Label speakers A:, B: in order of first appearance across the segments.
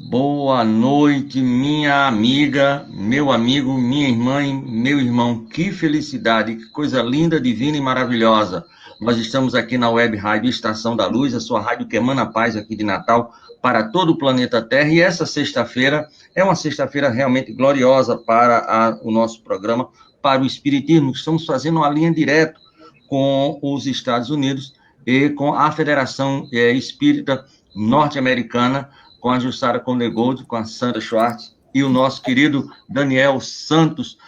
A: Boa noite, minha amiga, meu amigo, minha irmã e meu irmão. Que felicidade, que coisa linda, divina e maravilhosa. Nós estamos aqui na Web Rádio Estação da Luz, a sua rádio que emana paz aqui de Natal para todo o planeta Terra. E essa sexta-feira é uma sexta-feira realmente gloriosa para o nosso programa, para o Espiritismo. Estamos fazendo uma linha direta com os Estados Unidos e com a Federação Espírita Norte-Americana, com a Jussara Condegold, com a Sandra Schwartz e o nosso querido Daniel Santos,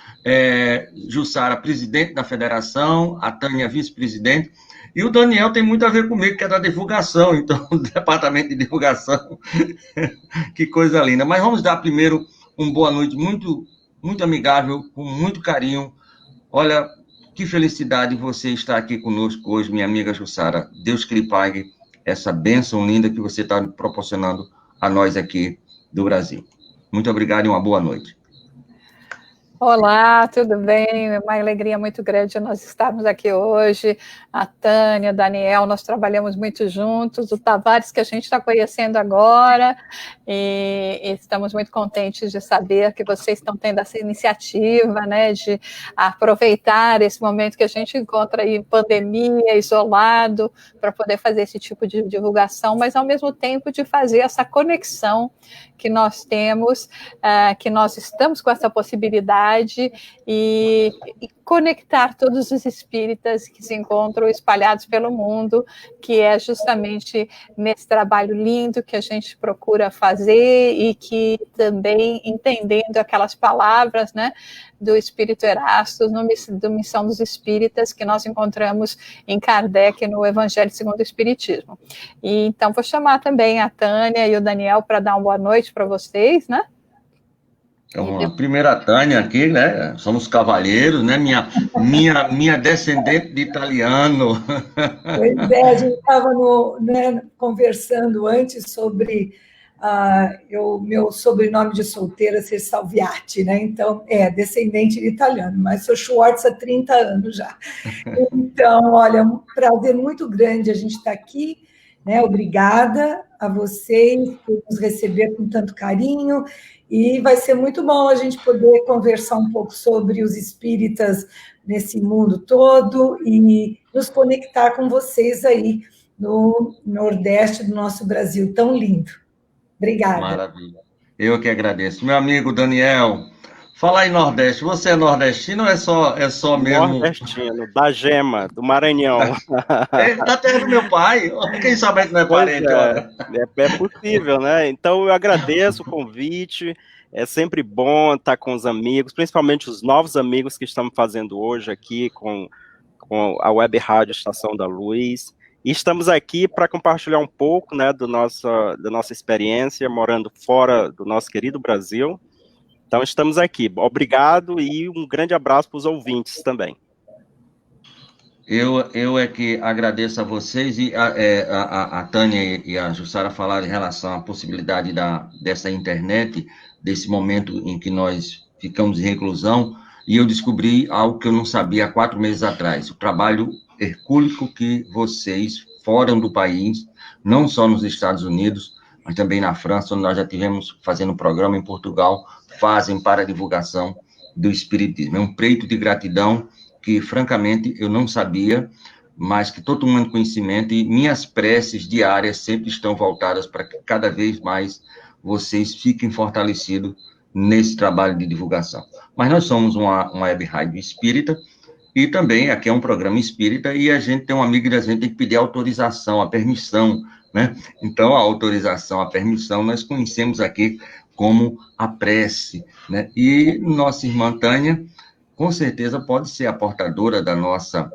A: Jussara, presidente da federação, a Tânia, vice-presidente, e o Daniel tem muito a ver comigo, que é da divulgação, então, o departamento de divulgação, que coisa linda. Mas vamos dar primeiro uma boa noite muito, muito amigável, com muito carinho. Olha, que felicidade você estar aqui conosco hoje, minha amiga Jussara. Deus que lhe pague essa bênção linda que você está proporcionando a nós aqui do Brasil. Muito obrigado e uma boa noite.
B: Olá, tudo bem? É uma alegria muito grande nós estarmos aqui hoje. A Tânia, o Daniel, nós trabalhamos muito juntos. O Tavares, que a gente está conhecendo agora, e estamos muito contentes de saber que vocês estão tendo essa iniciativa, né, de aproveitar esse momento que a gente encontra aí em pandemia, isolado, para poder fazer esse tipo de divulgação, mas ao mesmo tempo de fazer essa conexão que nós temos, que nós estamos com essa possibilidade e conectar todos os espíritas que se encontram espalhados pelo mundo, que é justamente nesse trabalho lindo que a gente procura fazer e que também entendendo aquelas palavras, né, do Espírito Erasto, do Missão dos Espíritas, que nós encontramos em Kardec, no Evangelho segundo o Espiritismo. E, então, vou chamar também a Tânia e o Daniel para dar uma boa noite para vocês, né?
A: Então, a primeira Tânia aqui, né? Somos cavalheiros, né? Minha descendente de italiano.
C: Pois é, a gente estava conversando antes sobre meu sobrenome de solteira ser Salviati, né? Então, descendente de italiano, mas sou Schwartz há 30 anos já. Então, olha, um prazer muito grande a gente estar aqui, né? Obrigada a vocês por nos receber com tanto carinho, e vai ser muito bom a gente poder conversar um pouco sobre os espíritas nesse mundo todo e nos conectar com vocês aí no Nordeste do nosso Brasil tão lindo. Obrigada.
A: Maravilha. Eu que agradeço. Meu amigo Daniel, fala em Nordeste. Você é nordestino ou é só mesmo...
D: Nordestino, da Gema, do Maranhão.
A: Da terra do meu pai. Quem sabe a gente não é parente, olha.
D: É possível, né? Então eu agradeço o convite. É sempre bom estar com os amigos, principalmente os novos amigos que estamos fazendo hoje aqui com a Web Rádio Estação da Luz. E estamos aqui para compartilhar um pouco, né, da nossa experiência morando fora do nosso querido Brasil. Então estamos aqui. Obrigado e um grande abraço para os ouvintes também.
A: Eu é que agradeço a vocês e a Tânia e a Jussara falaram em relação à possibilidade dessa internet, desse momento em que nós ficamos em reclusão, e eu descobri algo que eu não sabia há 4 meses atrás, o trabalho hercúleo que vocês, fora do país, não só nos Estados Unidos, mas também na França, onde nós já tivemos fazendo um programa em Portugal, fazem para a divulgação do Espiritismo. É um preito de gratidão que, francamente, eu não sabia, mas que estou tomando conhecimento e minhas preces diárias sempre estão voltadas para que cada vez mais vocês fiquem fortalecidos nesse trabalho de divulgação. Mas nós somos uma web rádio espírita e também aqui é um programa espírita e a gente tem um amigo da gente tem que pedir autorização, a permissão, né? Então, a autorização, a permissão, nós conhecemos aqui como a prece, né? E nossa irmã Tânia, com certeza, pode ser a portadora da nossa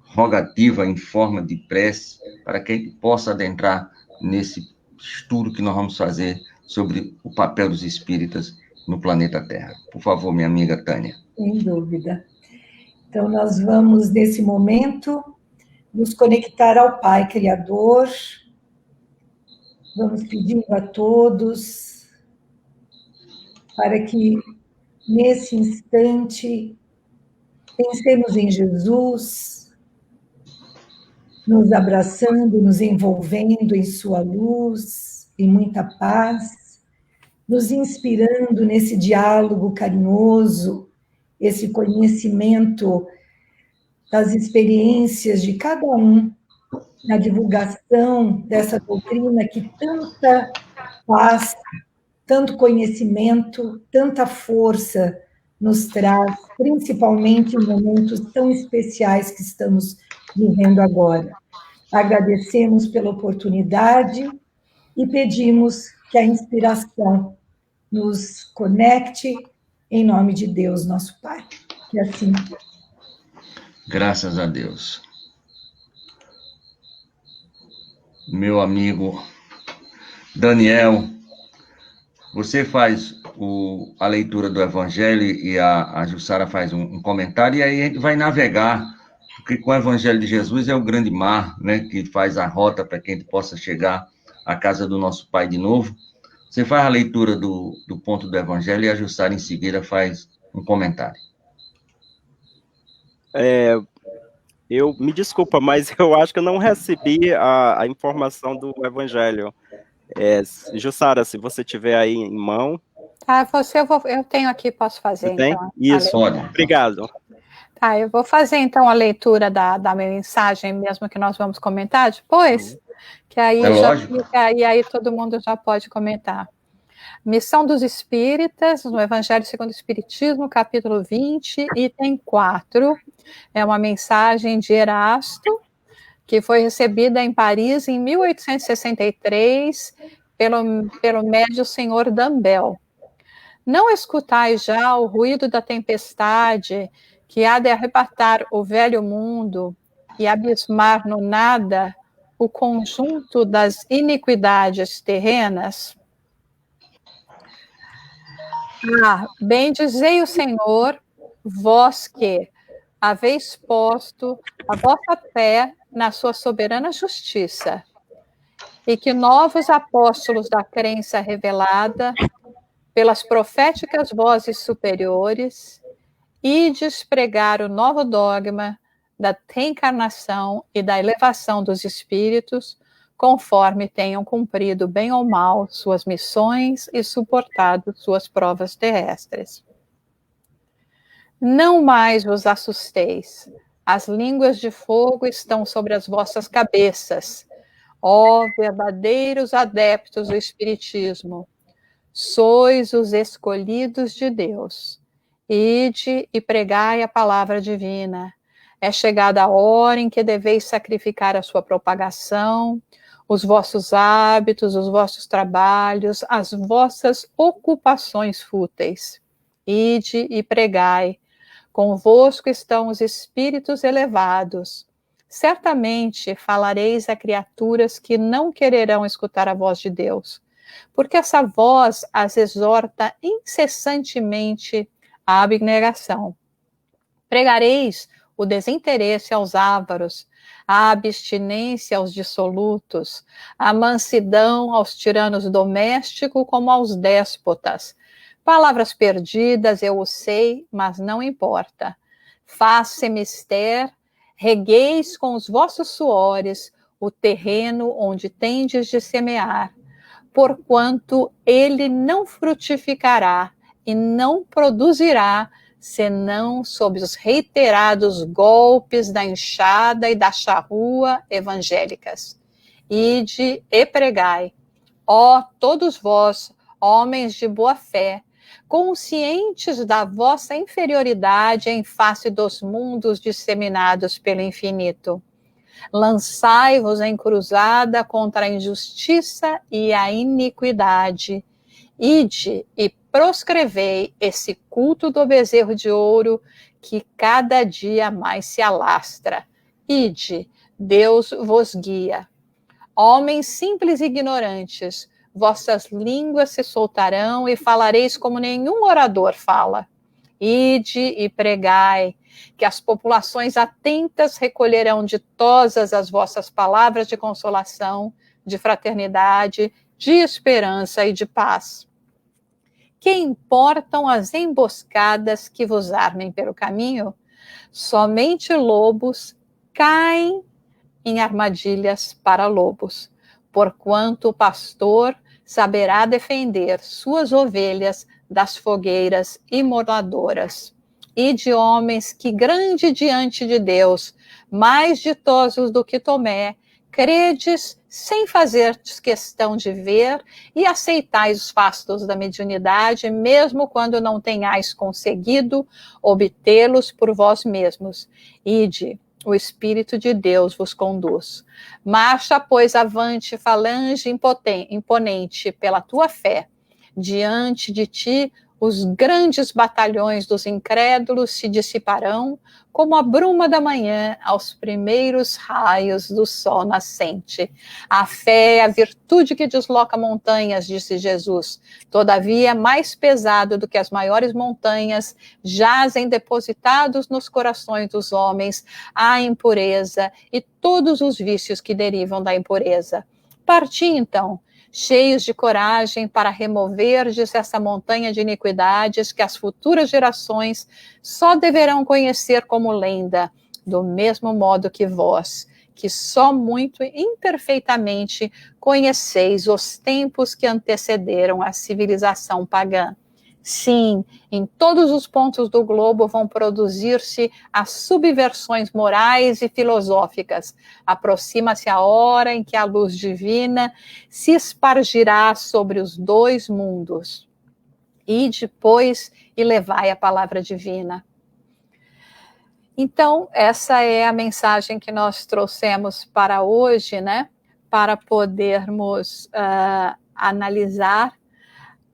A: rogativa em forma de prece, para que a gente possa adentrar nesse estudo que nós vamos fazer sobre o papel dos espíritas no planeta Terra. Por favor, minha amiga Tânia.
C: Sem dúvida. Então, nós vamos, nesse momento, nos conectar ao Pai Criador. Vamos pedindo a todos para que, nesse instante, pensemos em Jesus, nos abraçando, nos envolvendo em sua luz, em muita paz, nos inspirando nesse diálogo carinhoso, esse conhecimento das experiências de cada um, na divulgação dessa doutrina que tanta paz, tanto conhecimento, tanta força nos traz, principalmente em momentos tão especiais que estamos vivendo agora. Agradecemos pela oportunidade e pedimos que a inspiração nos conecte em nome de Deus, nosso Pai. Que assim.
A: Graças a Deus. Meu amigo Daniel, você faz a leitura do Evangelho e a Jussara faz um comentário, e aí a gente vai navegar, porque com o Evangelho de Jesus é o grande mar, né, que faz a rota para que a gente possa chegar à casa do nosso Pai de novo. Você faz a leitura do ponto do Evangelho e a Jussara em seguida faz um comentário.
D: Eu me desculpa, mas eu acho que eu não recebi a informação do Evangelho. Jussara, se você tiver aí em mão.
B: Eu tenho aqui, posso fazer.
D: Você tem?
B: Então.
D: Isso, obrigado.
B: Tá, eu vou fazer então a leitura da mensagem, mesmo que nós vamos comentar depois, que aí, aí todo mundo já pode comentar. Missão dos Espíritas, no Evangelho segundo o Espiritismo, capítulo 20, item 4. É uma mensagem de Erasto, que foi recebida em Paris em 1863 pelo médio senhor Dambel. Não escutais já o ruído da tempestade que há de arrebatar o velho mundo e abismar no nada o conjunto das iniquidades terrenas? Bendizei o Senhor, vós que haveis posto a vossa fé na sua soberana justiça, e que novos apóstolos da crença revelada pelas proféticas vozes superiores, ides pregar o novo dogma da reencarnação e da elevação dos espíritos, conforme tenham cumprido bem ou mal suas missões e suportado suas provas terrestres. Não mais vos assusteis, as línguas de fogo estão sobre as vossas cabeças, ó verdadeiros adeptos do Espiritismo, sois os escolhidos de Deus. Ide e pregai a palavra divina. É chegada a hora em que deveis sacrificar a sua propagação, os vossos hábitos, os vossos trabalhos, as vossas ocupações fúteis. Ide e pregai. Convosco estão os espíritos elevados. Certamente falareis a criaturas que não quererão escutar a voz de Deus, porque essa voz as exorta incessantemente à abnegação. Pregareis o desinteresse aos ávaros, a abstinência aos dissolutos, a mansidão aos tiranos domésticos como aos déspotas. Palavras perdidas, eu o sei, mas não importa. Faz-se mister, regueis com os vossos suores o terreno onde tendes de semear, porquanto ele não frutificará e não produzirá, senão sob os reiterados golpes da enxada e da charrua evangélicas. Ide e pregai, ó todos vós, homens de boa fé, conscientes da vossa inferioridade em face dos mundos disseminados pelo infinito. Lançai-vos em cruzada contra a injustiça e a iniquidade. Ide e proscrevei esse culto do bezerro de ouro que cada dia mais se alastra. Ide, Deus vos guia. Homens simples e ignorantes, vossas línguas se soltarão e falareis como nenhum orador fala. Ide e pregai, que as populações atentas recolherão ditosas as vossas palavras de consolação, de fraternidade, de esperança e de paz. Que importam as emboscadas que vos armem pelo caminho? Somente lobos caem em armadilhas para lobos, porquanto o pastor saberá defender suas ovelhas das fogueiras imoladoras. E de homens que grande diante de Deus, mais ditosos do que Tomé, credes sem fazer questão de ver e aceitais os fastos da mediunidade, mesmo quando não tenhais conseguido obtê-los por vós mesmos. Ide, o Espírito de Deus vos conduz. Marcha, pois, avante, falange imponente pela tua fé. Diante de ti, os grandes batalhões dos incrédulos se dissiparão, como a bruma da manhã aos primeiros raios do sol nascente. A fé é a virtude que desloca montanhas, disse Jesus. Todavia, mais pesado do que as maiores montanhas, jazem depositados nos corações dos homens a impureza e todos os vícios que derivam da impureza. Parti, então, cheios de coragem para removerdes essa montanha de iniquidades que as futuras gerações só deverão conhecer como lenda, do mesmo modo que vós, que só muito imperfeitamente conheceis os tempos que antecederam a civilização pagã. Sim, em todos os pontos do globo vão produzir-se as subversões morais e filosóficas. Aproxima-se a hora em que a luz divina se espargirá sobre os dois mundos. E depois, e levai a palavra divina. Então, essa é a mensagem que nós trouxemos para hoje, né? Para podermos analisar,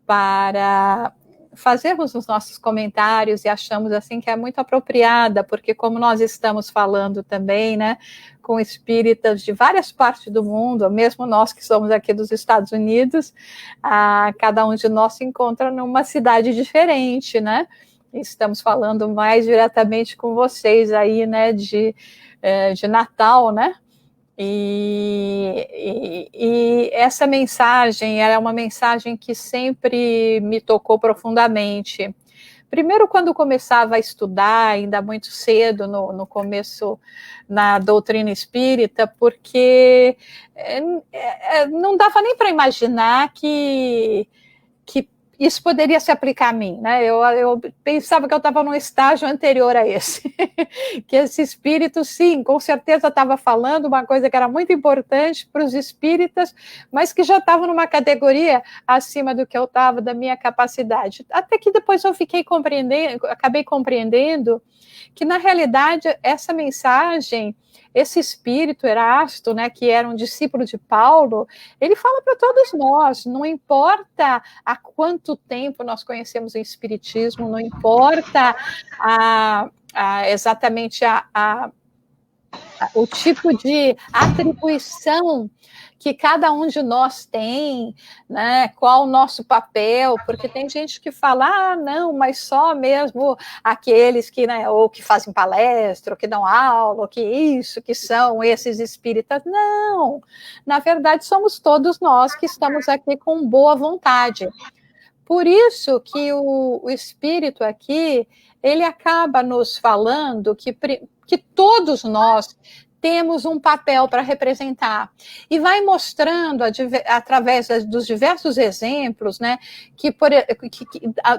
B: para fazermos os nossos comentários, e achamos assim que é muito apropriada, porque como nós estamos falando também, né, com espíritas de várias partes do mundo, mesmo nós que somos aqui dos Estados Unidos, cada um de nós se encontra numa cidade diferente, né? Estamos falando mais diretamente com vocês aí, né, de Natal, né? E essa mensagem, ela é uma mensagem que sempre me tocou profundamente. Primeiro, quando começava a estudar, ainda muito cedo, no começo, na doutrina espírita, porque não dava nem para imaginar que isso poderia se aplicar a mim, né? Eu pensava que eu estava num estágio anterior a esse, que esse espírito, sim, com certeza estava falando uma coisa que era muito importante para os espíritas, mas que já estava numa categoria acima do que eu estava, da minha capacidade. Até que depois eu acabei compreendendo que, na realidade, essa mensagem, esse espírito Erasto, né, que era um discípulo de Paulo, ele fala para todos nós, não importa há quanto tempo nós conhecemos o espiritismo, não importa exatamente o tipo de atribuição que cada um de nós tem, né? Qual o nosso papel, porque tem gente que fala, não, mas só mesmo aqueles que, né, ou que fazem palestra, ou que dão aula, ou que isso, que são esses espíritas. Não, na verdade somos todos nós que estamos aqui com boa vontade. Por isso que o espírito aqui, ele acaba nos falando que todos nós temos um papel para representar. E vai mostrando, através dos diversos exemplos, né, que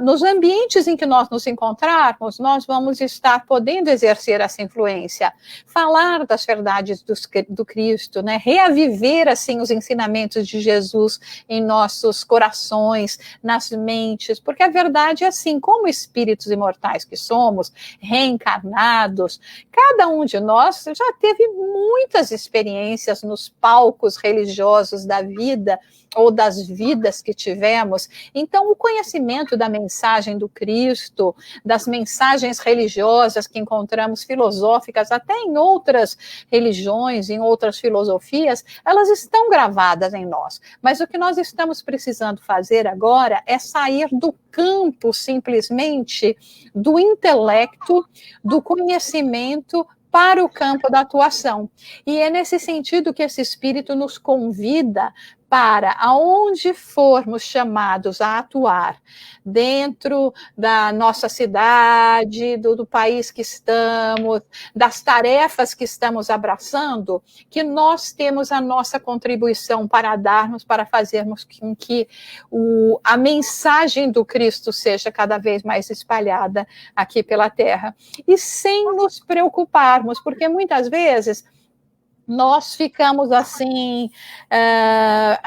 B: nos ambientes em que nós nos encontrarmos, nós vamos estar podendo exercer essa influência. Falar das verdades do Cristo, né, reaviver, assim, os ensinamentos de Jesus em nossos corações, nas mentes, porque a verdade é assim, como espíritos imortais que somos, reencarnados, cada um de nós já teve muitas experiências nos palcos religiosos da vida ou das vidas que tivemos. Então, o conhecimento da mensagem do Cristo, das mensagens religiosas que encontramos, filosóficas, até em outras religiões, em outras filosofias, elas estão gravadas em nós. Mas o que nós estamos precisando fazer agora é sair do campo, simplesmente, do intelecto, do conhecimento, para o campo da atuação. E é nesse sentido que esse espírito nos convida para aonde formos chamados a atuar, dentro da nossa cidade, do país que estamos, das tarefas que estamos abraçando, que nós temos a nossa contribuição para darmos, para fazermos com que a mensagem do Cristo seja cada vez mais espalhada aqui pela Terra. E sem nos preocuparmos, porque muitas vezes nós ficamos assim,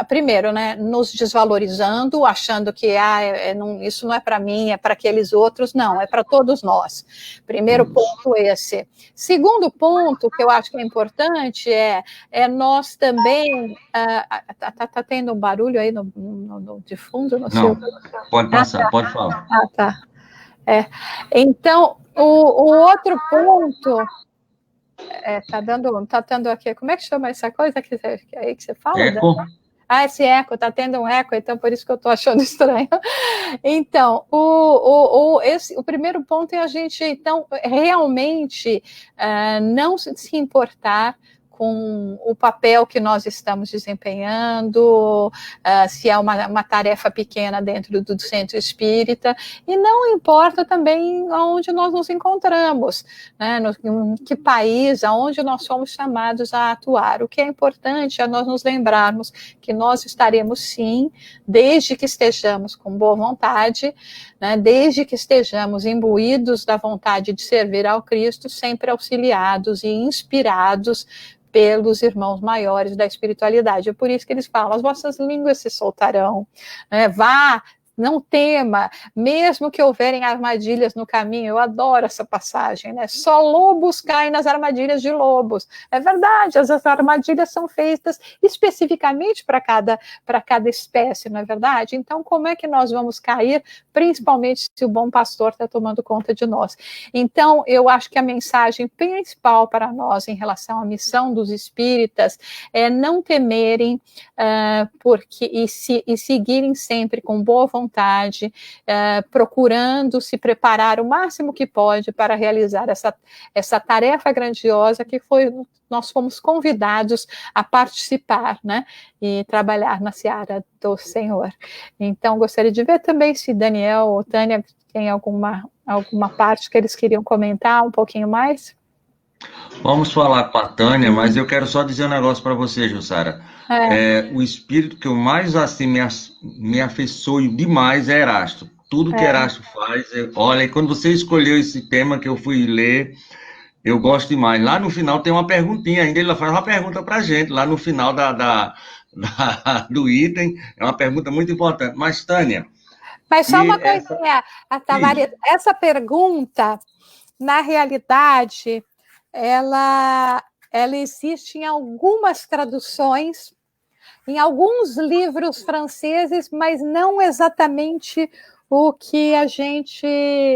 B: primeiro, né, nos desvalorizando, achando que isso não é para mim, é para aqueles outros. Não, é para todos nós. Primeiro ponto esse. Segundo ponto, que eu acho que é importante, é nós também... Tá tendo um barulho aí de fundo?
A: Não, pode passar, pode falar.
B: Tá. Então, o outro ponto... tá dando aqui, como é que chama essa coisa que você fala?
A: Eco.
B: Esse eco, tá tendo um eco, então por isso que eu tô achando estranho. Então, o primeiro ponto é a gente, então, realmente não se importar com o papel que nós estamos desempenhando, se é uma tarefa pequena dentro do centro espírita, e não importa também onde nós nos encontramos, né, em que país, aonde nós somos chamados a atuar. O que é importante é nós nos lembrarmos que nós estaremos sim, desde que estejamos com boa vontade, né, desde que estejamos imbuídos da vontade de servir ao Cristo, sempre auxiliados e inspirados pelos irmãos maiores da espiritualidade. É por isso que eles falam, as vossas línguas se soltarão, né? Vá, não tema, mesmo que houverem armadilhas no caminho. Eu adoro essa passagem, né? Só lobos caem nas armadilhas de lobos. É verdade, as armadilhas são feitas especificamente para cada espécie, não é verdade? Então, como é que nós vamos cair, principalmente se o bom pastor está tomando conta de nós? Então, eu acho que a mensagem principal para nós em relação à missão dos espíritas é não temerem e seguirem sempre com boa vontade, procurando se preparar o máximo que pode para realizar essa tarefa grandiosa que nós fomos convidados a participar, né, e trabalhar na seara do Senhor. Então, gostaria de ver também se Daniel ou Tânia tem alguma parte que eles queriam comentar um pouquinho mais.
A: Vamos falar com a Tânia, mas eu quero só dizer um negócio para você, Jussara. O espírito que eu mais assim me afeiçoe demais é Erasto. Tudo que Erasto faz, olha, quando você escolheu esse tema que eu fui ler, eu gosto demais. Lá no final tem uma perguntinha ainda, ele faz uma pergunta para a gente, lá no final do item, é uma pergunta muito importante. Mas, Tânia...
B: Mas só uma coisinha, Tavares, essa pergunta, na realidade... Ela existe em algumas traduções, em alguns livros franceses, mas não exatamente o que a gente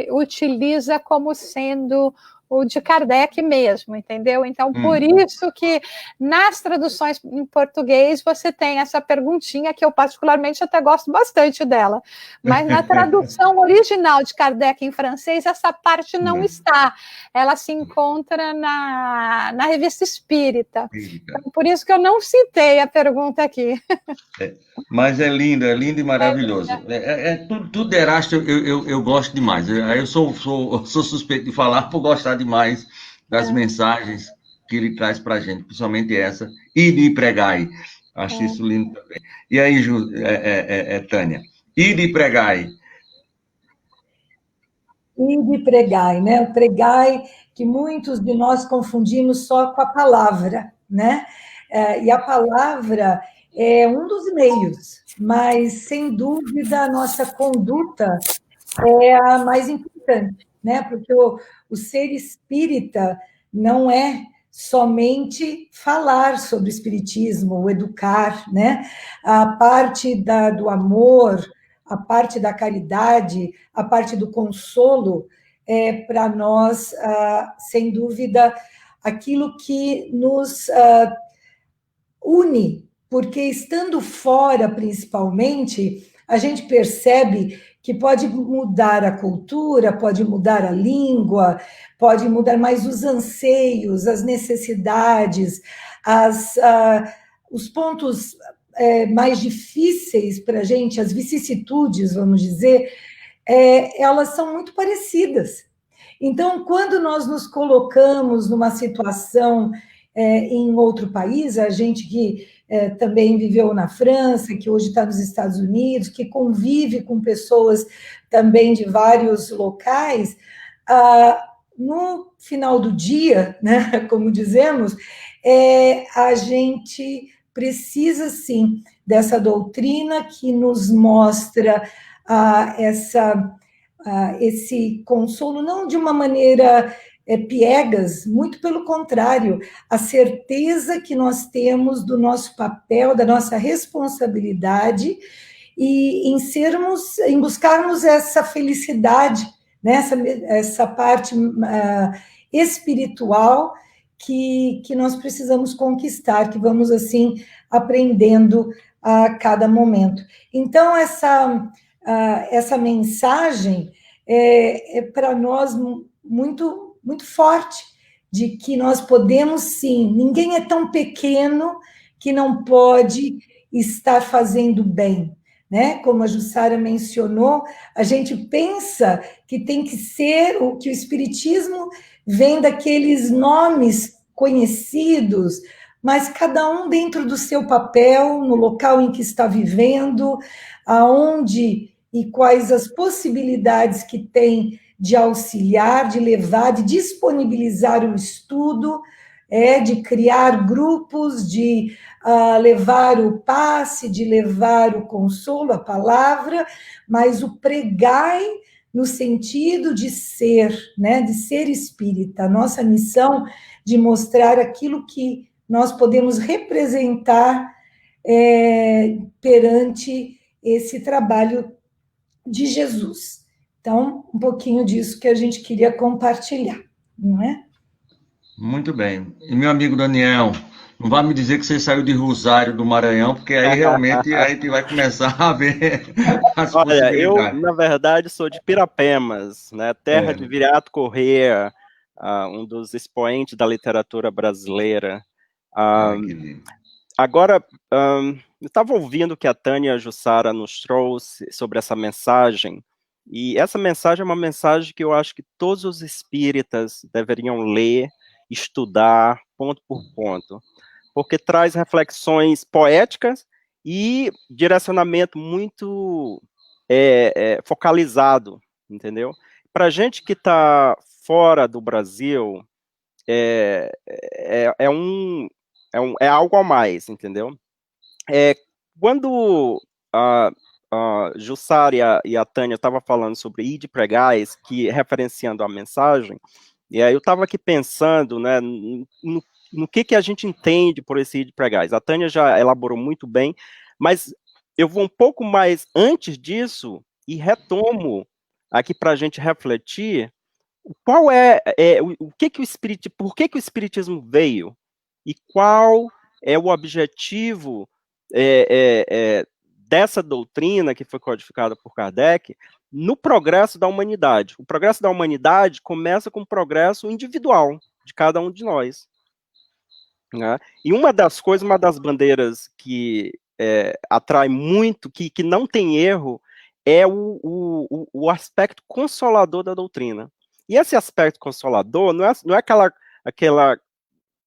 B: utiliza como sendo o de Kardec mesmo, entendeu? Então, por isso que nas traduções em português você tem essa perguntinha que eu particularmente até gosto bastante dela, mas na tradução original de Kardec em francês essa parte não está, ela se encontra na Revista Espírita. Então, por isso que eu não citei a pergunta aqui.
A: Mas é lindo e maravilhoso. Tudo Erasto eu gosto demais. Eu sou suspeito de falar por gostar demais das mensagens que ele traz para a gente, principalmente essa, e de pregai. Acho isso lindo também. E aí, Tânia? E de pregai.
C: E de pregai, né? O pregai que muitos de nós confundimos só com a palavra, né? E a palavra é um dos meios, mas, sem dúvida, a nossa conduta é a mais importante, né? Porque o ser espírita não é somente falar sobre o espiritismo, o educar, né? A parte do amor, a parte da caridade, a parte do consolo, é para nós, sem dúvida, aquilo que nos une, porque estando fora, principalmente, a gente percebe que pode mudar a cultura, pode mudar a língua, pode mudar mais os anseios, as necessidades, os pontos mais difíceis para a gente, as vicissitudes, vamos dizer, elas são muito parecidas. Então, quando nós nos colocamos numa situação em outro país, a gente que também viveu na França, que hoje está nos Estados Unidos, que convive com pessoas também de vários locais, no final do dia, né, como dizemos, a gente precisa, sim, dessa doutrina que nos mostra esse consolo, não de uma maneira piegas, muito pelo contrário, a certeza que nós temos do nosso papel, da nossa responsabilidade e em buscarmos essa felicidade, né, essa parte espiritual que nós precisamos conquistar, que vamos, assim, aprendendo a cada momento. Então, essa mensagem é para nós muito, muito forte, de que nós podemos, sim, ninguém é tão pequeno que não pode estar fazendo bem, né? Como a Jussara mencionou, a gente pensa que tem que ser, que o Espiritismo vem daqueles nomes conhecidos, mas cada um dentro do seu papel, no local em que está vivendo, aonde e quais as possibilidades que tem de auxiliar, de levar, de disponibilizar o estudo, de criar grupos, de levar o passe, de levar o consolo, a palavra, mas o pregai no sentido de ser, né, de ser espírita. A nossa missão de mostrar aquilo que nós podemos representar perante esse trabalho de Jesus. Então, um pouquinho disso que a gente queria compartilhar, não é?
A: Muito bem. E meu amigo Daniel, não vai me dizer que você saiu de Rosário do Maranhão, porque aí realmente a gente vai começar a ver as
D: Olha, eu,
A: possibilidades.
D: na verdade, sou de Pirapemas, né, terra de Viriato Corrêa, um dos expoentes da literatura brasileira. Agora, eu estava ouvindo o que a Tânia Jussara nos trouxe sobre essa mensagem, e essa mensagem é uma mensagem que eu acho que todos os espíritas deveriam ler, estudar, ponto por ponto, porque traz reflexões poéticas e direcionamento muito focalizado, entendeu? Para gente que está fora do Brasil, é algo a mais, entendeu? Quando a Jussara e a Tânia estavam falando sobre Ide Pregais, que referenciando a mensagem, e aí eu estava aqui pensando, né, no que a gente entende por esse Ide Pregais. A Tânia já elaborou muito bem, mas eu vou um pouco mais antes disso e retomo aqui para a gente refletir qual por que o Espiritismo veio e qual é o objetivo dessa doutrina que foi codificada por Kardec no progresso da humanidade. O progresso da humanidade começa com o progresso individual de cada um de nós, né? E uma das bandeiras que atrai muito, que não tem erro, é o aspecto consolador da doutrina. E esse aspecto consolador não é aquela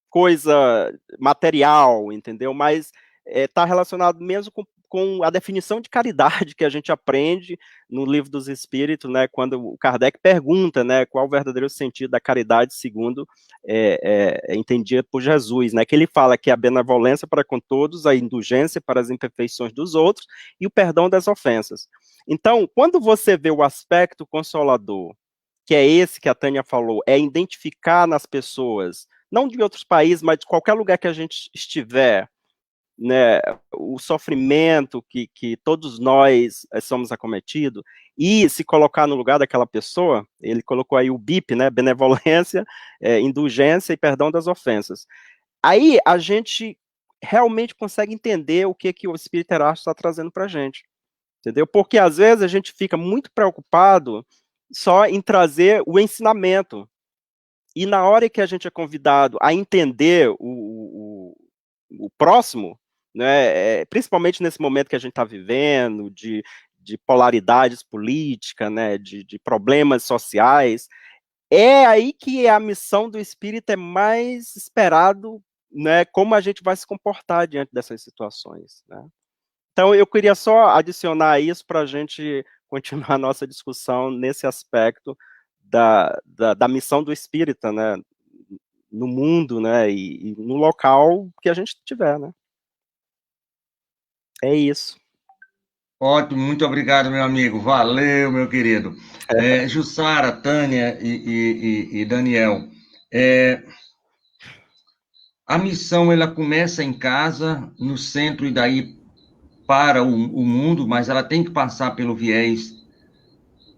D: coisa material, entendeu? Mas está relacionado mesmo com a definição de caridade que a gente aprende no Livro dos Espíritos, né, quando o Kardec pergunta, né, qual o verdadeiro sentido da caridade segundo entendida por Jesus, né, que ele fala que a benevolência para com todos, a indulgência para as imperfeições dos outros e o perdão das ofensas. Então, quando você vê o aspecto consolador, que é esse que a Tânia falou, é identificar nas pessoas, não de outros países, mas de qualquer lugar que a gente estiver, né, o sofrimento que todos nós somos acometidos, e se colocar no lugar daquela pessoa, ele colocou aí o BIP, né, benevolência, indulgência e perdão das ofensas. Aí a gente realmente consegue entender o que o Espírito Erástico está trazendo para a gente, entendeu? Porque às vezes a gente fica muito preocupado só em trazer o ensinamento, e na hora que a gente é convidado a entender o próximo, né, principalmente nesse momento que a gente está vivendo, de polaridades políticas, né, de problemas sociais, é aí que a missão do Espírito é mais esperado, né, como a gente vai se comportar diante dessas situações, né. Então, eu queria só adicionar isso para a gente continuar a nossa discussão nesse aspecto da missão do Espírita, né, no mundo, né, e no local que a gente tiver, né. É isso.
A: Ótimo, muito obrigado, meu amigo. Valeu, meu querido. Jussara, Tânia e Daniel, a missão ela começa em casa, no centro, e daí para o mundo, mas ela tem que passar pelo viés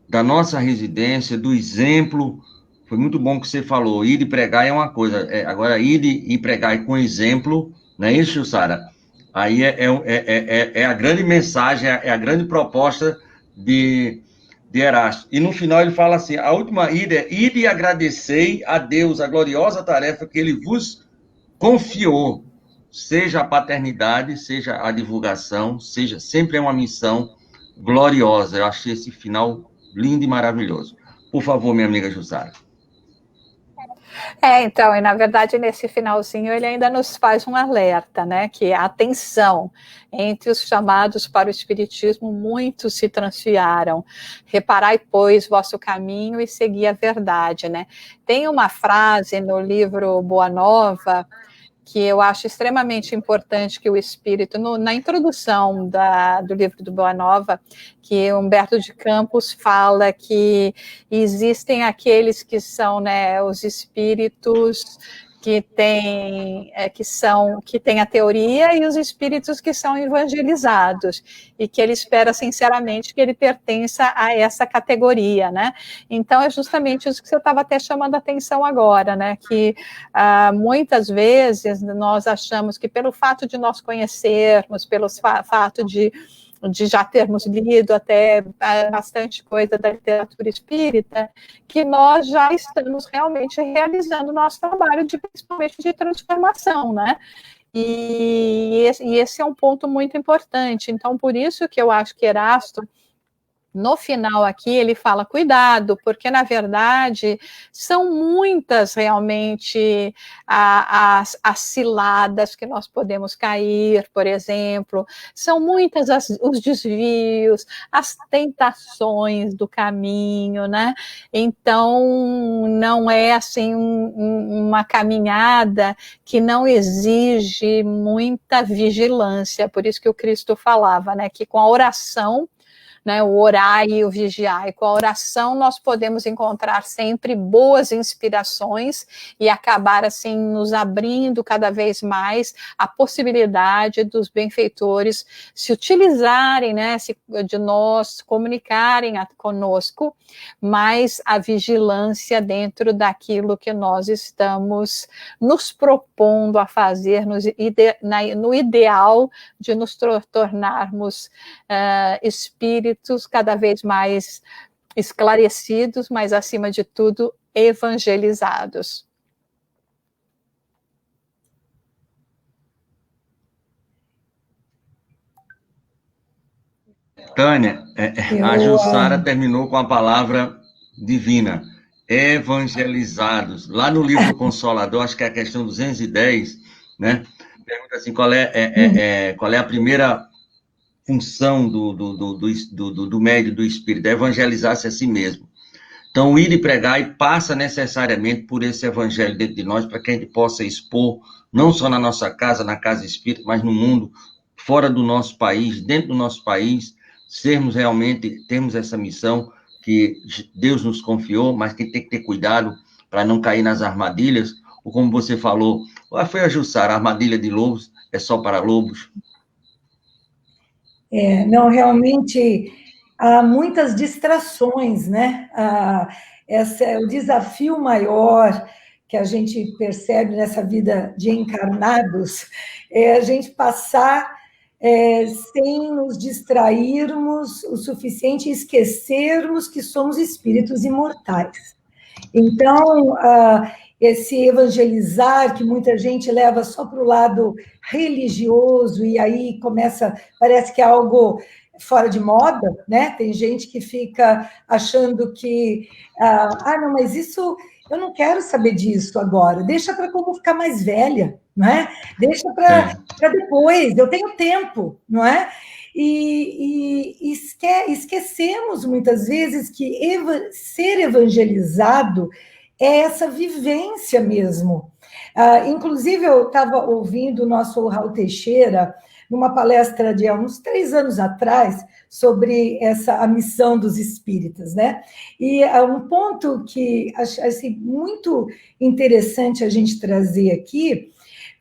A: da nossa residência, do exemplo. Foi muito bom que você falou, ir e pregar é uma coisa, agora ir e pregar com exemplo, não é isso, Sara? Aí é a grande mensagem, é a grande proposta de Erasto. E no final ele fala assim, a última ida é: ide e agradecei a Deus a gloriosa tarefa que ele vos confiou, seja a paternidade, seja a divulgação, seja sempre é uma missão gloriosa. Eu achei esse final lindo e maravilhoso. Por favor, minha amiga Jussara.
B: Então, e na verdade, nesse finalzinho, ele ainda nos faz um alerta, né? Que a atenção, entre os chamados para o Espiritismo, muitos se transfiaram. Reparai, pois, vosso caminho e segui a verdade, né? Tem uma frase no livro Boa Nova, que eu acho extremamente importante que o Espírito, na introdução do livro do Boa Nova, que Humberto de Campos fala que existem aqueles que são, né, os espíritos que têm a teoria e os espíritos que são evangelizados, e que ele espera sinceramente que ele pertença a essa categoria, né? Então é justamente isso que você estava até chamando a atenção agora, né? Que muitas vezes nós achamos que pelo fato de nós conhecermos, pelo fato de já termos lido até bastante coisa da literatura espírita, que nós já estamos realmente realizando o nosso trabalho, principalmente de transformação, né? E esse é um ponto muito importante. Então, por isso que eu acho que Erasto, no final aqui, ele fala, cuidado, porque, na verdade, são muitas realmente as ciladas que nós podemos cair, por exemplo, são muitas os desvios, as tentações do caminho, né? Então, não é, assim, uma caminhada que não exige muita vigilância, por isso que o Cristo falava, né, que com a oração, né, o orar e o vigiar, e com a oração nós podemos encontrar sempre boas inspirações e acabar assim nos abrindo cada vez mais a possibilidade dos benfeitores se utilizarem, né, de nós, comunicarem conosco, mas a vigilância dentro daquilo que nós estamos nos propondo a fazer, no ideal de nos tornarmos espíritos cada vez mais esclarecidos, mas, acima de tudo, evangelizados.
A: Tânia, a Jussara terminou com a palavra divina, evangelizados. Lá no livro Consolador, acho que é a questão 210, né? Pergunta assim, qual é a primeira função do médium, do espírito? É evangelizar-se a si mesmo. Então, ir e pregar e passa necessariamente por esse evangelho dentro de nós, para que a gente possa expor, não só na nossa casa, na casa espírita, mas no mundo, fora do nosso país, dentro do nosso país, termos essa missão que Deus nos confiou, mas que tem que ter cuidado para não cair nas armadilhas, ou como você falou, foi a Jussara, a armadilha de lobos é só para lobos.
C: Não, realmente há muitas distrações, né? O desafio maior que a gente percebe nessa vida de encarnados é a gente passar sem nos distrairmos o suficiente e esquecermos que somos espíritos imortais. Então, esse evangelizar que muita gente leva só para o lado religioso, e aí começa, parece que é algo fora de moda, né? Tem gente que fica achando que, não, mas isso, eu não quero saber disso agora, deixa para quando ficar mais velha, não é? Deixa para depois, eu tenho tempo, não é? E esquecemos muitas vezes que ser evangelizado é essa vivência mesmo. Inclusive, eu estava ouvindo o nosso Raul Teixeira numa palestra de há uns 3 anos atrás sobre a missão dos espíritas, né? E um ponto que achei muito interessante a gente trazer aqui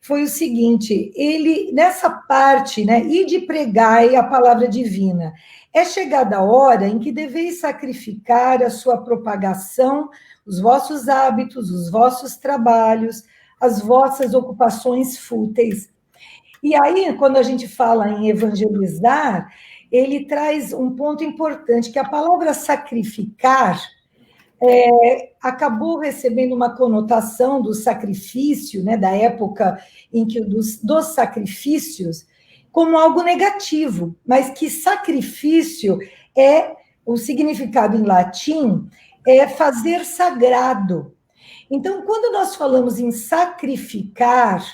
C: foi o seguinte: ele, nessa parte, né, ide pregai a palavra divina, é chegada a hora em que deveis sacrificar a sua propagação, os vossos hábitos, os vossos trabalhos, as vossas ocupações fúteis. E aí, quando a gente fala em evangelizar, ele traz um ponto importante, que a palavra sacrificar acabou recebendo uma conotação do sacrifício, né, da época em que dos sacrifícios, como algo negativo, mas que sacrifício o significado em latim é fazer sagrado. Então, quando nós falamos em sacrificar,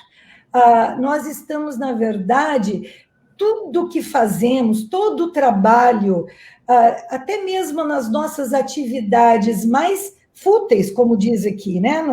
C: nós estamos, na verdade, tudo que fazemos, todo o trabalho, até mesmo nas nossas atividades mais fúteis, como diz aqui, né?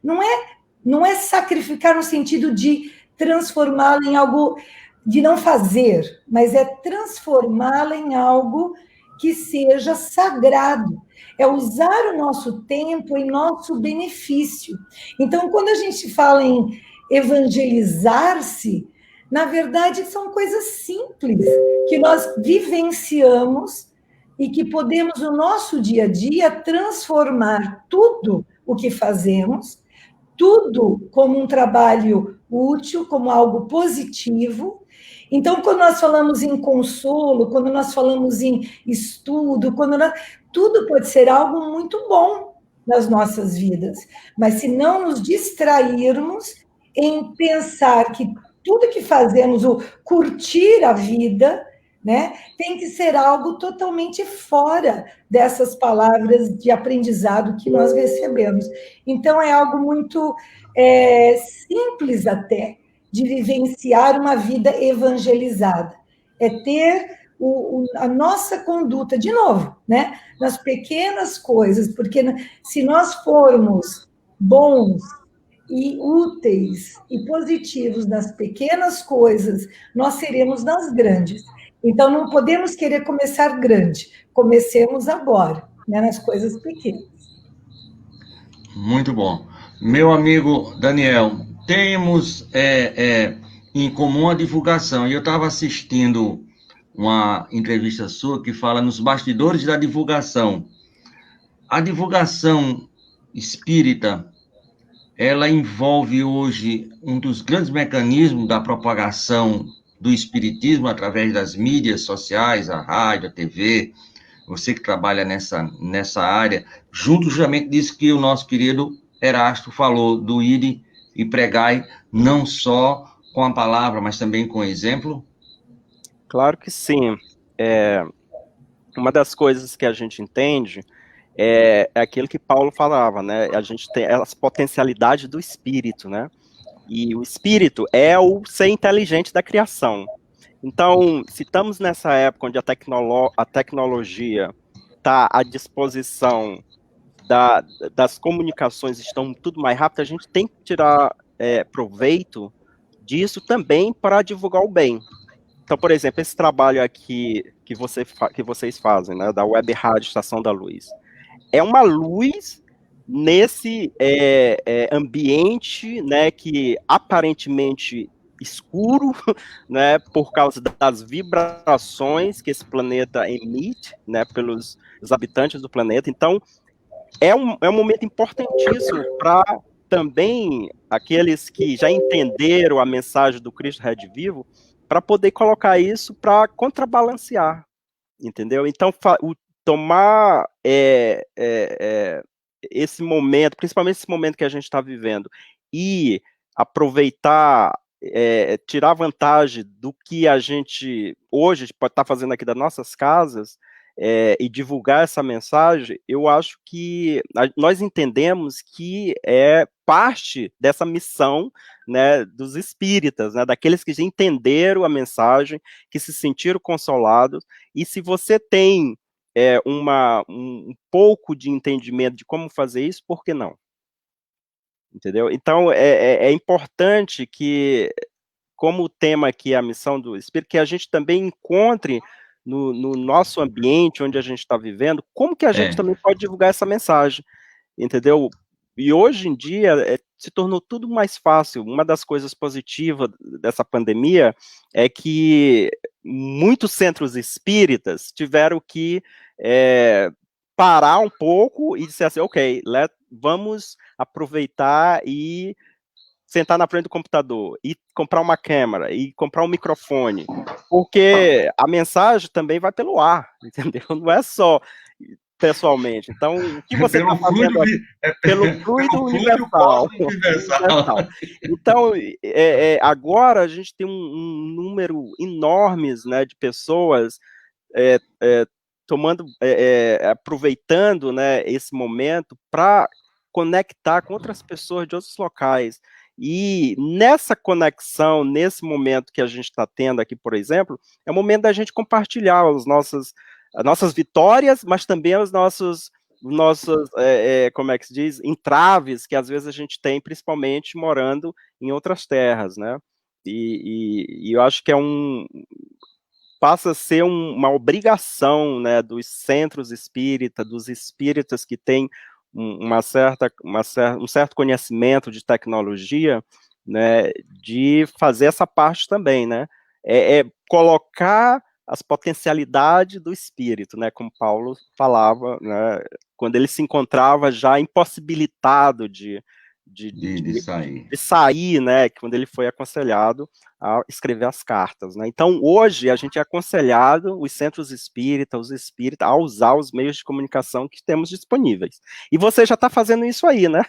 C: Não é sacrificar no sentido de transformá-lo em algo de não fazer, mas é transformá-lo em algo que seja sagrado. É usar o nosso tempo em nosso benefício. Então, quando a gente fala em evangelizar-se, na verdade, são coisas simples que nós vivenciamos e que podemos, no nosso dia a dia, transformar tudo o que fazemos, tudo como um trabalho útil, como algo positivo. Então, quando nós falamos em consolo, quando nós falamos em estudo, tudo pode ser algo muito bom nas nossas vidas, mas se não nos distrairmos em pensar que tudo que fazemos, o curtir a vida, né, tem que ser algo totalmente fora dessas palavras de aprendizado que nós recebemos. Então, é algo muito simples até, de vivenciar uma vida evangelizada. É ter a nossa conduta, de novo, né, nas pequenas coisas, porque se nós formos bons e úteis e positivos nas pequenas coisas, nós seremos nas grandes. Então, não podemos querer começar grande, comecemos agora, né, nas coisas pequenas.
A: Muito bom. Meu amigo Daniel, temos em comum a divulgação, e eu estava assistindo uma entrevista sua que fala nos bastidores da divulgação. A divulgação espírita, ela envolve hoje um dos grandes mecanismos da propagação do espiritismo através das mídias sociais, a rádio, a TV, você que trabalha nessa área, junto justamente disso que o nosso querido Erasto falou, do ide e pregai, não só com a palavra, mas também com o exemplo?
D: Claro que sim. Uma das coisas que a gente entende é aquilo que Paulo falava, né? A gente tem as potencialidades do espírito, né? E o espírito é o ser inteligente da criação. Então, se estamos nessa época onde a tecnologia está à disposição das comunicações, estão tudo mais rápido, a gente tem que tirar proveito disso também para divulgar o bem. Então, por exemplo, esse trabalho aqui que vocês fazem, né, da Web Rádio Estação da Luz, é uma luz nesse ambiente, né, que aparentemente escuro, né, por causa das vibrações que esse planeta emite, né, pelos habitantes do planeta. Então, é um momento importantíssimo para também aqueles que já entenderam a mensagem do Cristo Rede Vivo, para poder colocar isso para contrabalancear, entendeu? Então, tomar esse momento, principalmente esse momento que a gente está vivendo, e aproveitar, tirar vantagem do que a gente hoje pode estar fazendo aqui das nossas casas, e divulgar essa mensagem, eu acho que nós entendemos que é parte dessa missão, né, dos espíritas, né, daqueles que já entenderam a mensagem, que se sentiram consolados, e se você tem um pouco de entendimento de como fazer isso, por que não? Entendeu? Então, é importante que, como o tema aqui é a missão do Espírito, que a gente também encontre no nosso ambiente, onde a gente está vivendo, como que a gente também pode divulgar essa mensagem, entendeu? E hoje em dia, se tornou tudo mais fácil. Uma das coisas positivas dessa pandemia é que muitos centros espíritas tiveram que parar um pouco e dizer assim, ok, vamos aproveitar e sentar na frente do computador, e comprar uma câmera, e comprar um microfone, porque a mensagem também vai pelo ar, entendeu? Não é só pessoalmente. Então, o que você está fazendo aqui? Pelo fluido universal. Então, agora a gente tem um número enorme, né, de pessoas aproveitando, né, esse momento para conectar com outras pessoas de outros locais. E nessa conexão, nesse momento que a gente está tendo aqui, por exemplo, é o momento da gente compartilhar as nossas vitórias, mas também os nossos como é que se diz, entraves que às vezes a gente tem, principalmente morando em outras terras, né? E eu acho que passa a ser uma obrigação, né, dos centros espíritas, dos espíritas que têm um certo conhecimento de tecnologia, né, de fazer essa parte também, né, colocar as potencialidades do espírito, né, como Paulo falava, né, quando ele se encontrava já impossibilitado de sair, né, quando ele foi aconselhado a escrever as cartas, né. Então, hoje, a gente é aconselhado, os centros espíritas, os espíritas, a usar os meios de comunicação que temos disponíveis. E você já está fazendo isso aí, né,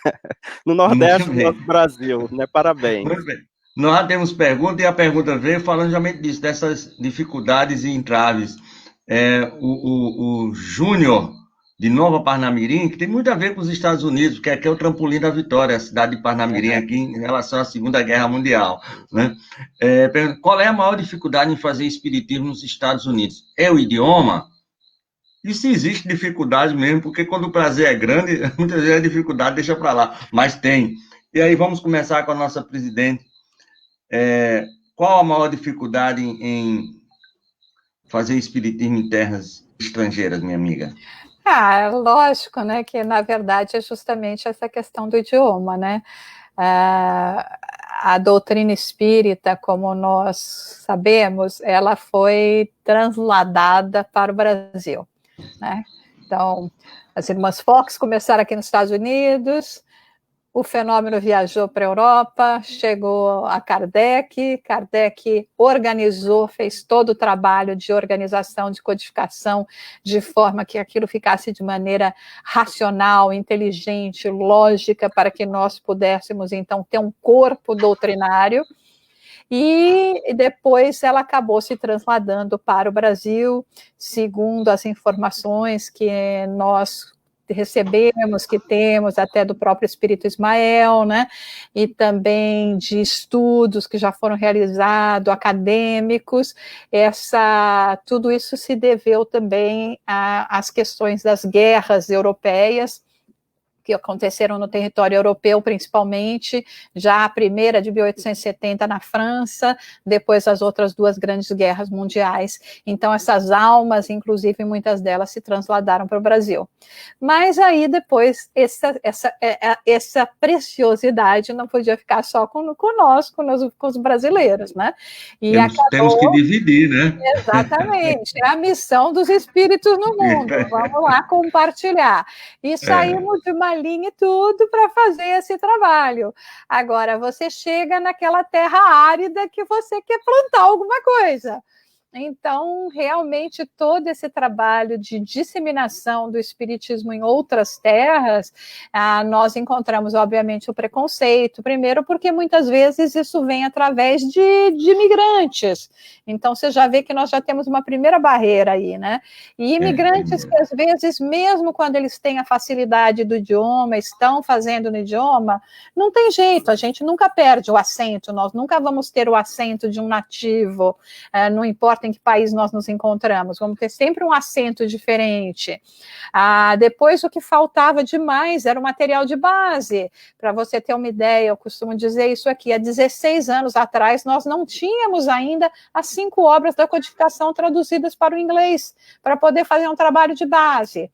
D: no Nordeste do nosso Brasil, né, parabéns.
A: Muito bem. Nós já temos pergunta, e a pergunta veio falando justamente disso, dessas dificuldades e entraves. O Júnior, de Nova Parnamirim, que tem muito a ver com os Estados Unidos, que aqui é o trampolim da vitória, a cidade de Parnamirim, aqui em relação à Segunda Guerra Mundial, né? Qual é a maior dificuldade em fazer espiritismo nos Estados Unidos? É o idioma? E se existe dificuldade mesmo, porque quando o prazer é grande, muitas vezes a dificuldade deixa para lá, mas tem. E aí vamos começar com a nossa presidente. Qual a maior dificuldade em fazer espiritismo em terras estrangeiras, minha amiga?
B: Lógico, né, que na verdade é justamente essa questão do idioma, né? A doutrina espírita, como nós sabemos, ela foi transladada para o Brasil, né? Então, as irmãs Fox começaram aqui nos Estados Unidos, o fenômeno viajou para a Europa, chegou a Kardec organizou, fez todo o trabalho de organização, de codificação, de forma que aquilo ficasse de maneira racional, inteligente, lógica, para que nós pudéssemos, então, ter um corpo doutrinário. E depois ela acabou se transladando para o Brasil, segundo as informações que nós recebemos, que temos até do próprio Espírito Ismael, né, e também de estudos que já foram realizados, acadêmicos, tudo isso se deveu também às questões das guerras europeias, que aconteceram no território europeu, principalmente, já a primeira de 1870 na França, depois as outras duas grandes guerras mundiais. Então, essas almas, inclusive, muitas delas se transladaram para o Brasil. Mas aí, depois, essa preciosidade não podia ficar só conosco, com os brasileiros, né? E
A: temos que dividir, né?
B: Exatamente, é a missão dos espíritos no mundo, vamos lá compartilhar. E saímos de uma linha e tudo para fazer esse trabalho. Agora, você chega naquela terra árida que você quer plantar alguma coisa. Então, realmente, todo esse trabalho de disseminação do espiritismo em outras terras, nós encontramos, obviamente, o preconceito. Primeiro, porque muitas vezes isso vem através de imigrantes. Então, você já vê que nós já temos uma primeira barreira aí, né? E imigrantes que, às vezes, mesmo quando eles têm a facilidade do idioma, estão fazendo no idioma, não tem jeito, a gente nunca perde o acento, nós nunca vamos ter o acento de um nativo, não importa em que país nós nos encontramos, vamos ter sempre um acento diferente. Depois, o que faltava demais era o material de base. Para você ter uma ideia, eu costumo dizer isso aqui, há 16 anos atrás, nós não tínhamos ainda as 5 obras da codificação traduzidas para o inglês, para poder fazer um trabalho de base.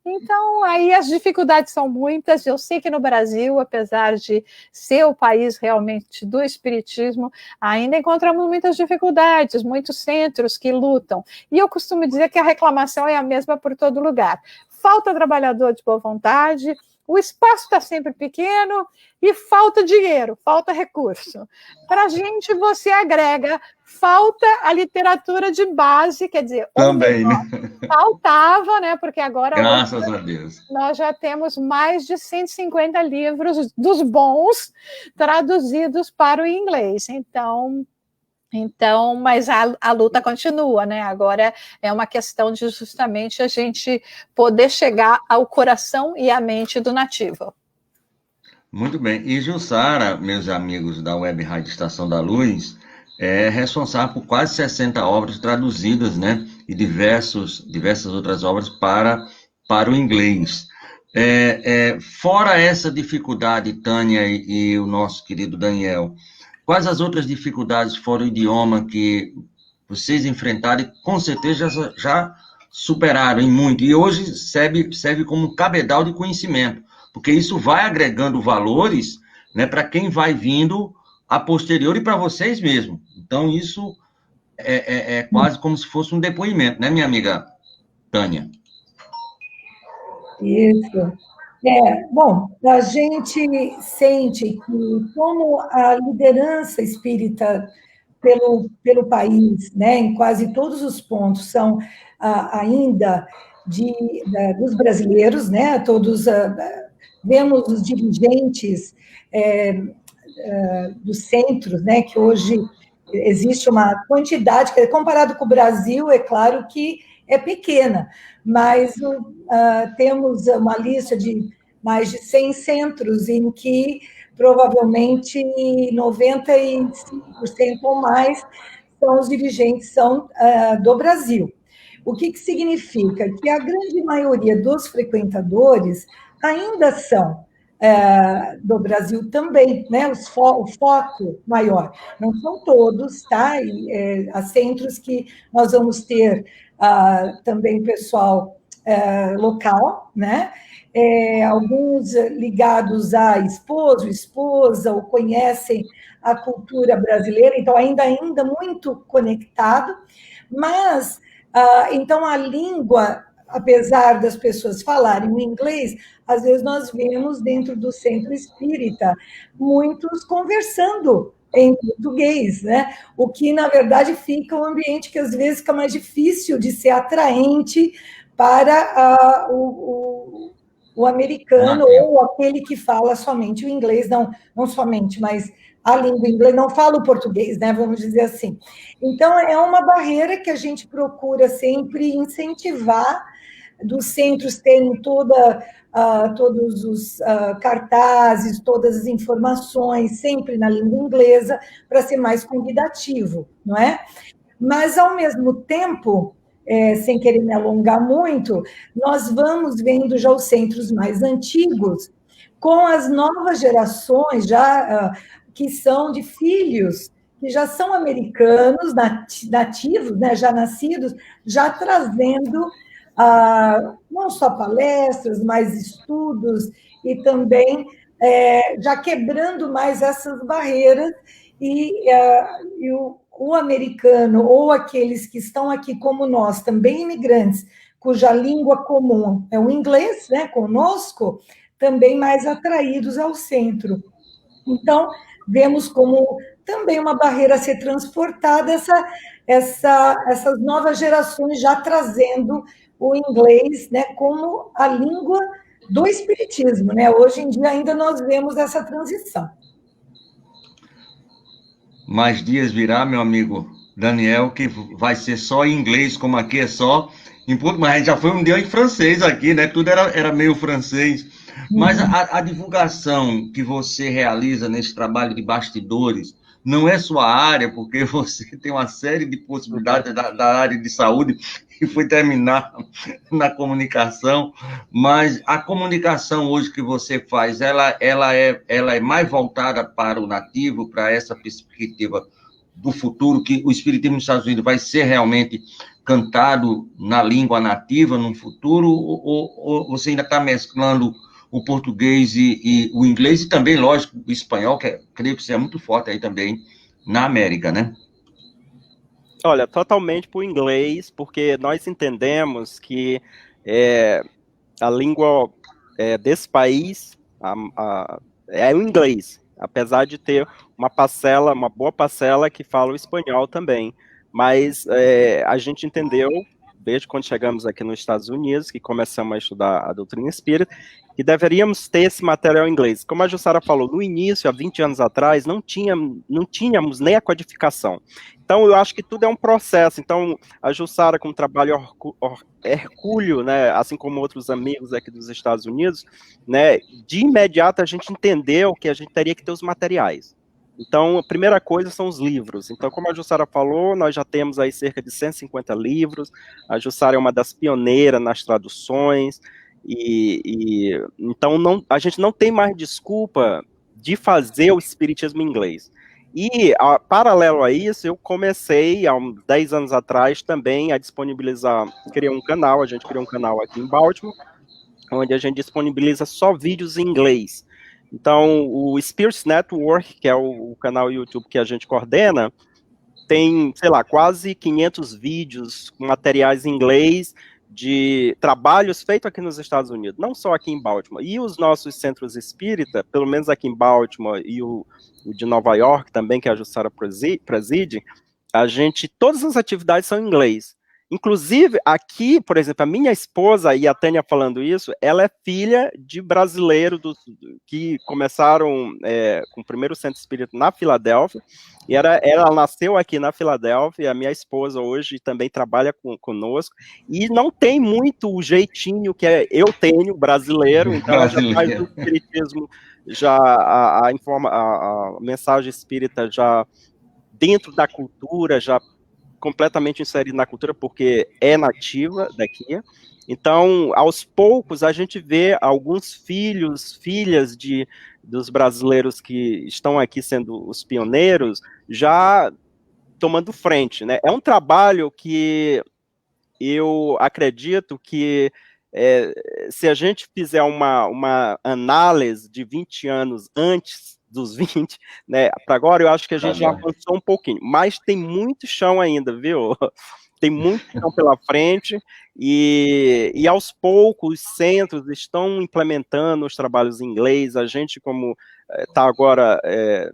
B: Então, aí as dificuldades são muitas. Eu sei que no Brasil, apesar de ser o país realmente do espiritismo, ainda encontramos muitas dificuldades, muitos centros que lutam. E eu costumo dizer que a reclamação é a mesma por todo lugar. Falta trabalhador de boa vontade, o espaço está sempre pequeno e falta dinheiro, falta recurso. Para a gente, você agrega, falta a literatura de base, quer dizer,
A: também, né?
B: Faltava, né? Porque agora
A: graças a Deus
B: nós já temos mais de 150 livros dos bons traduzidos para o inglês. Então, mas a luta continua, né? Agora é uma questão de justamente a gente poder chegar ao coração e à mente do nativo.
A: Muito bem. E Jussara, meus amigos da Web Rádio Estação da Luz, é responsável por quase 60 obras traduzidas, né? E diversas outras obras para o inglês. Fora essa dificuldade, Tânia e o nosso querido Daniel, quais as outras dificuldades fora o idioma que vocês enfrentaram e com certeza já superaram em muito? E hoje serve como um cabedal de conhecimento, porque isso vai agregando valores, né, para quem vai vindo a posteriori e para vocês mesmos. Então, isso é quase como se fosse um depoimento, né, minha amiga Tânia?
C: Isso. Bom, a gente sente que, como a liderança espírita pelo país, né, em quase todos os pontos, são ainda dos brasileiros, né, todos vemos os dirigentes dos centros, né, que hoje existe uma quantidade, que comparado com o Brasil, é claro que é pequena, mas temos uma lista de mais de 100 centros em que provavelmente 95% ou mais são os dirigentes do Brasil. O que significa? Que a grande maioria dos frequentadores ainda são do Brasil também, né? O foco maior. Não são todos, tá? Há centros que nós vamos ter também pessoal local, né? Alguns ligados a esposo, esposa, ou conhecem a cultura brasileira, então ainda muito conectado, mas, então, a língua, apesar das pessoas falarem o inglês, às vezes nós vemos dentro do centro espírita muitos conversando em português, né? O que, na verdade, fica um ambiente que, às vezes, fica mais difícil de ser atraente para o americano ou aquele que fala somente o inglês, não somente, mas a língua inglesa, não fala o português, né? Vamos dizer assim. Então, é uma barreira que a gente procura sempre incentivar, dos centros terem todos os cartazes, todas as informações, sempre na língua inglesa, para ser mais convidativo, não é? Mas, ao mesmo tempo, sem querer me alongar muito, nós vamos vendo já os centros mais antigos, com as novas gerações, já que são de filhos, que já são americanos, nativos, né, já nascidos, já trazendo não só palestras, mas estudos, e também já quebrando mais essas barreiras, e o americano, ou aqueles que estão aqui como nós, também imigrantes, cuja língua comum é o inglês, né, conosco, também mais atraídos ao centro. Então, vemos como também uma barreira a ser transportada, essas novas gerações já trazendo o inglês, né, como a língua do espiritismo, né? Hoje em dia ainda nós vemos essa transição.
A: Mais dias virá, meu amigo Daniel, que vai ser só em inglês, como aqui é só em português. Mas já foi um dia em francês aqui, né? Tudo era meio francês. Mas a divulgação que você realiza nesse trabalho de bastidores não é sua área, porque você tem uma série de possibilidades da área de saúde e foi terminar na comunicação, mas a comunicação hoje que você faz, ela é mais voltada para o nativo, para essa perspectiva do futuro, que o Espiritismo nos Estados Unidos vai ser realmente cantado na língua nativa no futuro, ou você ainda está mesclando o português e o inglês, e também, lógico, o espanhol, que creio que você é muito forte aí também na América, né?
D: Olha, totalmente para o inglês, porque nós entendemos que a língua desse país é o inglês, apesar de ter uma boa parcela que fala o espanhol também. Mas a gente entendeu, desde quando chegamos aqui nos Estados Unidos, que começamos a estudar a doutrina espírita, que deveríamos ter esse material em inglês. Como a Jussara falou, no início, há 20 anos atrás, não tínhamos nem a codificação. Então, eu acho que tudo é um processo. Então, a Jussara, com o trabalho hercúleo, né, assim como outros amigos aqui dos Estados Unidos, né, de imediato a gente entendeu que a gente teria que ter os materiais. Então, a primeira coisa são os livros. Então, como a Jussara falou, nós já temos aí cerca de 150 livros. A Jussara é uma das pioneiras nas traduções. Então, a gente não tem mais desculpa de fazer o espiritismo em inglês. E, paralelo a isso, eu comecei, há 10 anos atrás, também a disponibilizar, a gente criou um canal aqui em Baltimore, onde a gente disponibiliza só vídeos em inglês. Então, o Spirits Network, que é o canal YouTube que a gente coordena, tem, sei lá, quase 500 vídeos com materiais em inglês de trabalhos feitos aqui nos Estados Unidos, não só aqui em Baltimore. E os nossos centros espírita, pelo menos aqui em Baltimore e o de Nova York também, que a Jussara preside, todas as atividades são em inglês. Inclusive, aqui, por exemplo, a minha esposa, e a Tânia falando isso, ela é filha de brasileiros que começaram com o primeiro centro espírita na Filadélfia, e ela nasceu aqui na Filadélfia, e a minha esposa hoje também trabalha conosco, e não tem muito o jeitinho que eu tenho, brasileiro, então ela já faz o espiritismo, já a mensagem espírita já dentro da cultura, já completamente inserida na cultura, porque é nativa daqui. Então, aos poucos, a gente vê alguns filhas dos brasileiros que estão aqui sendo os pioneiros, já tomando frente, né? É um trabalho que eu acredito que se a gente fizer uma análise de 20 anos antes dos 20, né, para agora, eu acho que a gente já avançou um pouquinho, mas tem muito chão ainda, viu? Tem muito chão pela frente, e aos poucos os centros estão implementando os trabalhos em inglês. A gente, como está agora,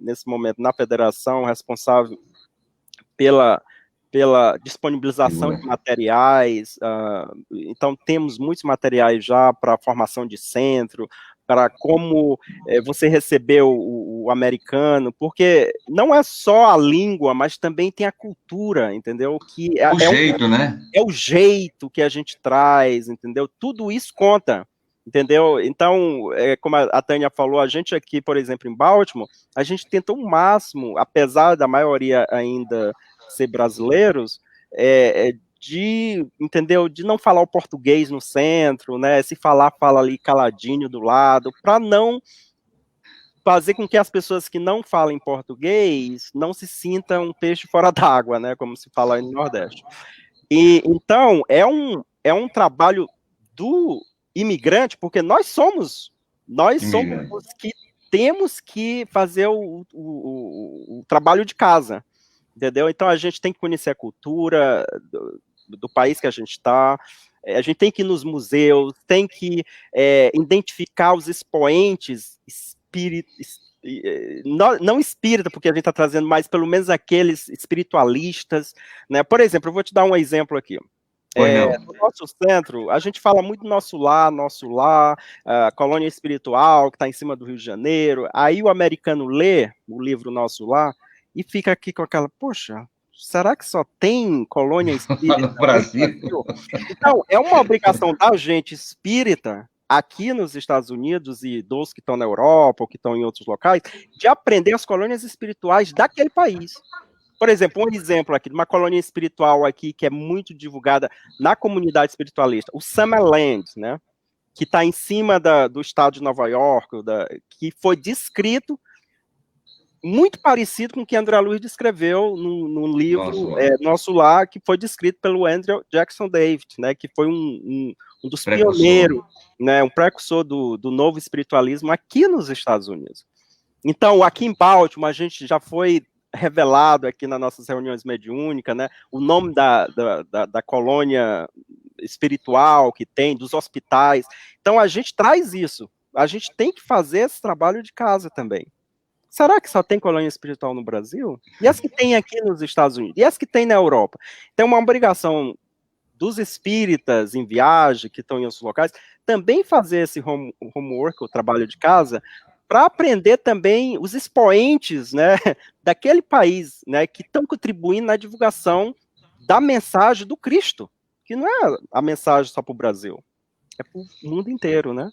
D: nesse momento, na federação, responsável pela disponibilização de materiais, então temos muitos materiais já para formação de centro, para como você recebeu o americano, porque não é só a língua, mas também tem a cultura, entendeu? Que
A: o jeito, né?
D: É o jeito que a gente traz, entendeu? Tudo isso conta, entendeu? Então, como a Tânia falou, a gente aqui, por exemplo, em Baltimore, a gente tentou o máximo, apesar da maioria ainda ser brasileiros, entendeu? De não falar o português no centro, né? Se falar, fala ali caladinho do lado, para não fazer com que as pessoas que não falam português não se sintam um peixe fora d'água, né? Como se fala no Nordeste. E então é um trabalho do imigrante, porque nós somos os que temos que fazer o trabalho de casa. Entendeu? Então a gente tem que conhecer a cultura do país que a gente está, a gente tem que ir nos museus, tem que identificar os expoentes não espírita, porque a gente está trazendo mais, pelo menos aqueles espiritualistas, né? Por exemplo, eu vou te dar um exemplo aqui. No nosso centro, a gente fala muito nosso lar, a colônia espiritual, que está em cima do Rio de Janeiro. Aí o americano lê o livro Nosso Lar e fica aqui com aquela, poxa, será que só tem colônia espírita
A: no Brasil?
D: Então, é uma obrigação da gente espírita, aqui nos Estados Unidos e dos que estão na Europa ou que estão em outros locais, de aprender as colônias espirituais daquele país. Por exemplo, um exemplo aqui de uma colônia espiritual aqui que é muito divulgada na comunidade espiritualista, o Summerland, né? Que está em cima do estado de Nova York, que foi descrito muito parecido com o que André Luiz descreveu num livro Nosso Lar, que foi descrito pelo Andrew Jackson David, né? Que foi um dos pioneiros, né? Um precursor do novo espiritualismo aqui nos Estados Unidos. Então, aqui em Baltimore, a gente já foi revelado aqui nas nossas reuniões mediúnicas, né, o nome da colônia espiritual que tem, dos hospitais. Então, a gente traz isso. A gente tem que fazer esse trabalho de casa também. Será que só tem colônia espiritual no Brasil? E as que tem aqui nos Estados Unidos? E as que tem na Europa? Então, uma obrigação dos espíritas em viagem, que estão em outros locais, também fazer esse homework, o trabalho de casa, para aprender também os expoentes, né, daquele país, né, que estão contribuindo na divulgação da mensagem do Cristo, que não é a mensagem só para o Brasil, é para o mundo inteiro, né?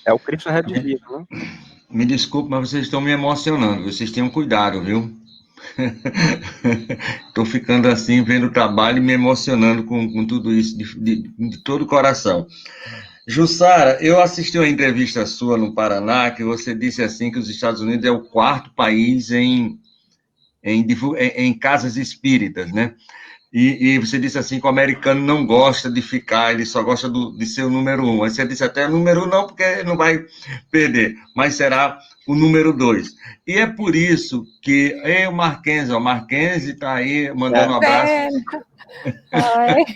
D: É o Cristo redimido, né?
A: Me desculpe, mas vocês estão me emocionando, vocês tenham cuidado, viu? Estou ficando assim, vendo o trabalho e me emocionando com tudo isso, de todo o coração. Jussara, eu assisti uma entrevista sua no Paraná, que você disse assim que os Estados Unidos é o 4º país em casas espíritas, né? E você disse assim que o americano não gosta de ficar, ele só gosta de ser o número 1. Aí você disse até número 1 não, porque não vai perder, mas será o número 2. E é por isso que o Marquense está aí mandando um abraço.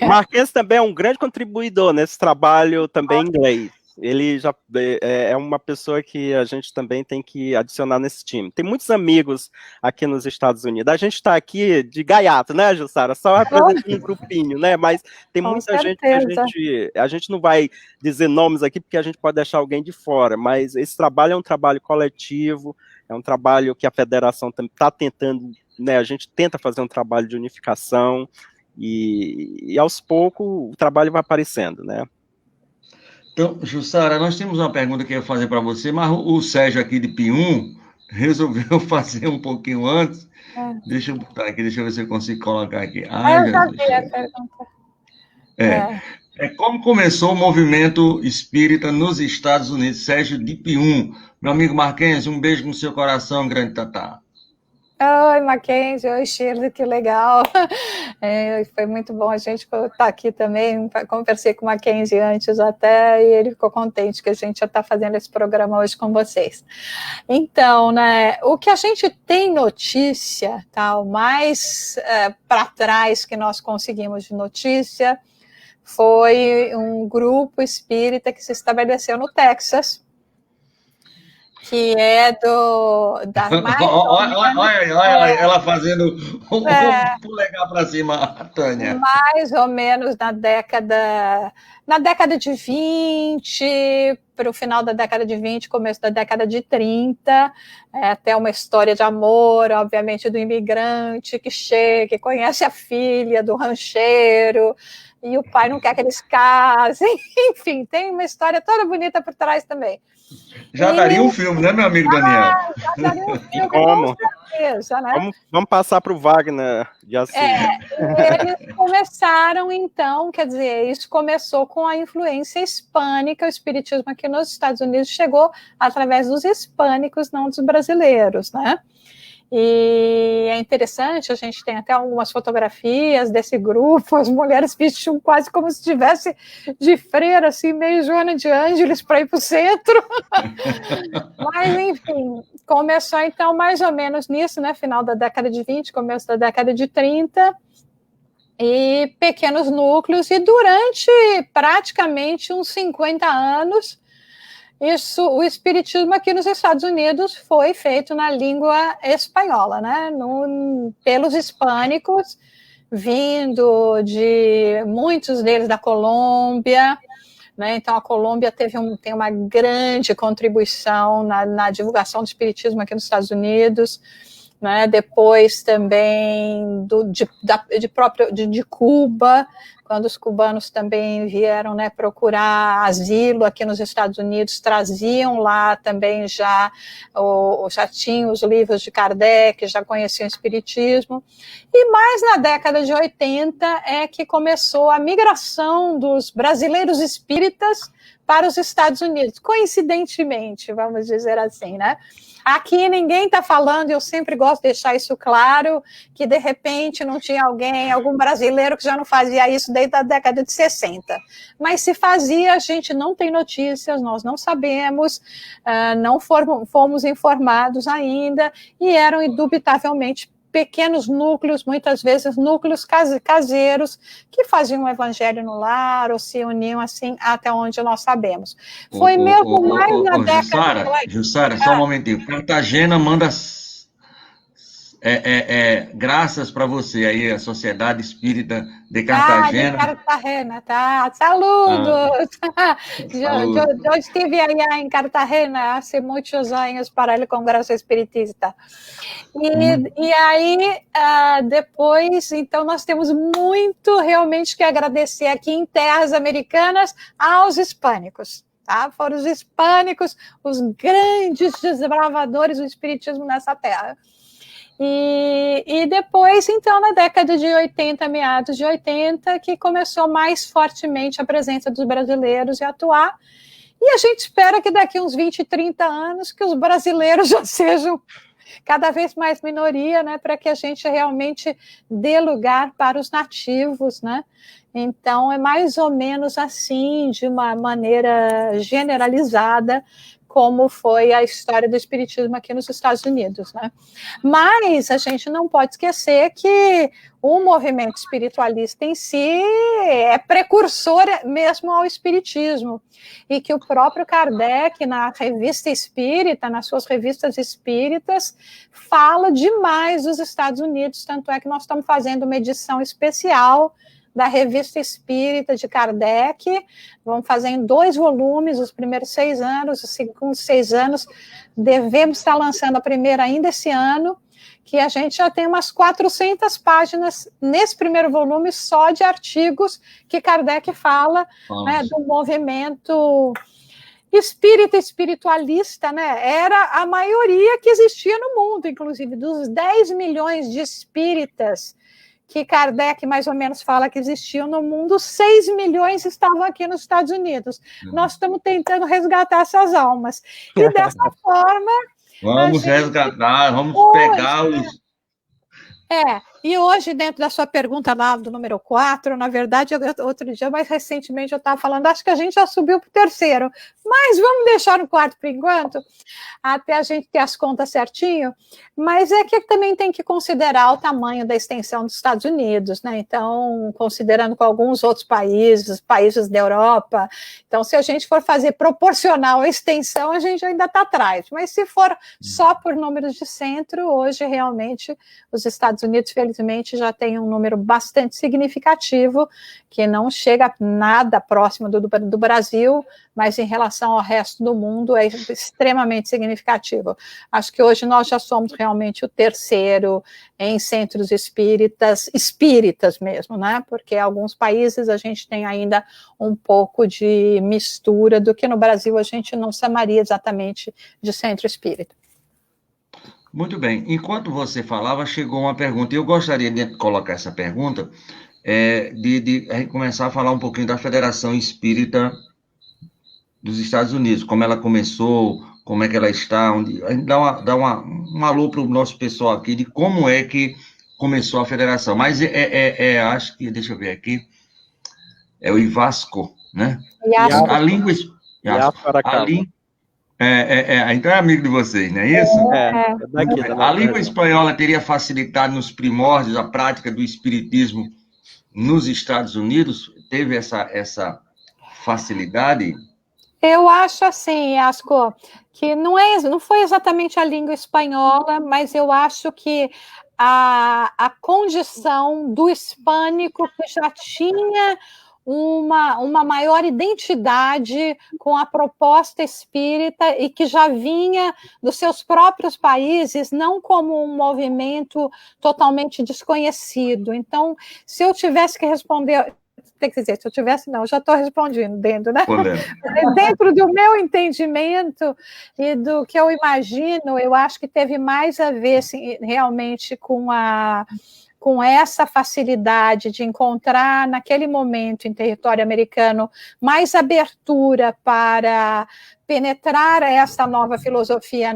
D: Marquense também é um grande contribuidor nesse trabalho também em inglês. Ele já é uma pessoa que a gente também tem que adicionar nesse time. Tem muitos amigos aqui nos Estados Unidos. A gente está aqui de gaiato, né, Jussara? Só representando um grupinho, né? Mas tem muita gente que a gente não vai dizer nomes aqui porque a gente pode deixar alguém de fora. Mas esse trabalho é um trabalho coletivo, é um trabalho que a federação está tentando, né? A gente tenta fazer um trabalho de unificação e aos poucos o trabalho vai aparecendo, né?
A: Então, Jussara, nós temos uma pergunta que eu ia fazer para você, mas o Sérgio aqui de Pium resolveu fazer um pouquinho antes. Deixa eu botar aqui, deixa eu ver se eu consigo colocar aqui.
B: Eu já vi a pergunta.
A: Como começou o movimento espírita nos Estados Unidos? Sérgio de Pium. Meu amigo Marquense, um beijo no seu coração, grande tatá.
B: Oi, Mackenzie, oi, Shirley, que legal. Foi muito bom a gente estar aqui também. Conversei com o Mackenzie antes até, e ele ficou contente que a gente já está fazendo esse programa hoje com vocês. Então, né, o que a gente tem notícia, tá, o mais para trás que nós conseguimos de notícia foi um grupo espírita que se estabeleceu no Texas, que é
A: olha ela fazendo um polegar para cima, a Tânia.
B: Mais ou menos na década de 20, para o final da década de 20, começo da década de 30, até uma história de amor, obviamente, do imigrante que chega, que conhece a filha do rancheiro, e o pai não quer que eles casem, enfim, tem uma história toda bonita por trás também.
A: Já daria um filme, né, meu amigo Daniel?
B: Já daria um filme,
D: como?
B: Com certeza, né?
D: Vamos passar para o Wagner de Assis.
B: Eles começaram, então, quer dizer, isso começou com a influência hispânica, o espiritismo aqui nos Estados Unidos chegou através dos hispânicos, não dos brasileiros, né? E é interessante, a gente tem até algumas fotografias desse grupo, as mulheres vestiam quase como se estivesse de freira, assim, meio Joana de Ângeles para ir para o centro. Mas, enfim, começou então mais ou menos nisso, né? Final da década de 20, começo da década de 30, e pequenos núcleos, e durante praticamente uns 50 anos, isso, o espiritismo aqui nos Estados Unidos foi feito na língua espanhola, né? Pelos hispânicos, vindo de muitos deles da Colômbia, né? Então a Colômbia tem uma grande contribuição na divulgação do espiritismo aqui nos Estados Unidos, né? Depois também de Cuba, quando os cubanos também vieram, né, procurar asilo aqui nos Estados Unidos, traziam lá também já tinham os livros de Kardec, já conheciam o espiritismo, e mais na década de 80 é que começou a migração dos brasileiros espíritas para os Estados Unidos, coincidentemente, vamos dizer assim, né? Aqui ninguém está falando, eu sempre gosto de deixar isso claro, que de repente não tinha algum brasileiro que já não fazia isso desde a década de 60. Mas se fazia, a gente não tem notícias, nós não sabemos, não fomos informados ainda, e eram indubitavelmente pequenos núcleos, muitas vezes núcleos caseiros, que faziam o evangelho no lar, ou se uniam assim, até onde nós sabemos. Foi mesmo mais na década...
A: Jussara, só um momentinho. Cartagena manda graças para você aí, a Sociedade Espírita de Cartagena.
B: De Cartagena, tá. Saludos! Eu estive aí em Cartagena há muitos anos para o Congresso Espiritista. E aí, depois, então, nós temos muito realmente que agradecer aqui em terras americanas aos hispânicos. Tá? Foram os hispânicos os grandes desbravadores do espiritismo nessa terra. E depois, então, na década de 80, meados de 80, que começou mais fortemente a presença dos brasileiros a atuar. E a gente espera que daqui uns 20, 30 anos que os brasileiros já sejam cada vez mais minoria, né, para que a gente realmente dê lugar para os nativos, né? Então, é mais ou menos assim, de uma maneira generalizada, como foi a história do espiritismo aqui nos Estados Unidos, né? Mas a gente não pode esquecer que o movimento espiritualista em si é precursor mesmo ao espiritismo, e que o próprio Kardec, na Revista Espírita, nas suas revistas espíritas, fala demais dos Estados Unidos, tanto é que nós estamos fazendo uma edição especial da Revista Espírita de Kardec, vamos fazer em 2 volumes, os primeiros 6 anos, os segundos 6 anos, devemos estar lançando a primeira ainda esse ano, que a gente já tem umas 400 páginas nesse primeiro volume só de artigos que Kardec fala, né, do movimento espírita, espiritualista, né, era a maioria que existia no mundo, inclusive dos 10 milhões de espíritas que Kardec mais ou menos fala que existiam no mundo, 6 milhões estavam aqui nos Estados Unidos. Nós estamos tentando resgatar essas almas. E dessa forma...
A: Vamos resgatar, vamos pegar os...
B: E hoje, dentro da sua pergunta lá do número 4, na verdade, outro dia, mais recentemente, eu estava falando, acho que a gente já subiu para o 3º, mas vamos deixar no 4 por enquanto, até a gente ter as contas certinho, mas é que também tem que considerar o tamanho da extensão dos Estados Unidos, né? Então, considerando com alguns outros países da Europa, então, se a gente for fazer proporcional à extensão, a gente ainda está atrás, mas se for só por números de centro, hoje, realmente, os Estados Unidos, felizmente, já tem um número bastante significativo, que não chega nada próximo do Brasil, mas em relação ao resto do mundo é extremamente significativo. Acho que hoje nós já somos realmente o 3º em centros espíritas mesmo, né? Porque em alguns países a gente tem ainda um pouco de mistura do que no Brasil a gente não chamaria exatamente de centro espírita.
A: Muito bem. Enquanto você falava, chegou uma pergunta. Eu gostaria de colocar essa pergunta, de começar a falar um pouquinho da Federação Espírita dos Estados Unidos, como ela começou, como é que ela está, dá um alô para o nosso pessoal aqui de como é que começou a federação. Mas acho que, deixa eu ver aqui, é o Ivasco, né? A língua... então é amigo de vocês, não é isso? A língua espanhola teria facilitado nos primórdios a prática do espiritismo nos Estados Unidos? Teve essa facilidade?
B: Eu acho assim, Asco, que não foi exatamente a língua espanhola, mas eu acho que a condição do hispânico que já tinha uma maior identidade com a proposta espírita e que já vinha dos seus próprios países, não como um movimento totalmente desconhecido. Então, se eu tivesse que responder, tem que dizer, se eu tivesse, não, eu já estou respondendo, né? Dentro do meu entendimento e do que eu imagino, eu acho que teve mais a ver assim, realmente com essa facilidade de encontrar, naquele momento, em território americano, mais abertura para penetrar essa nova filosofia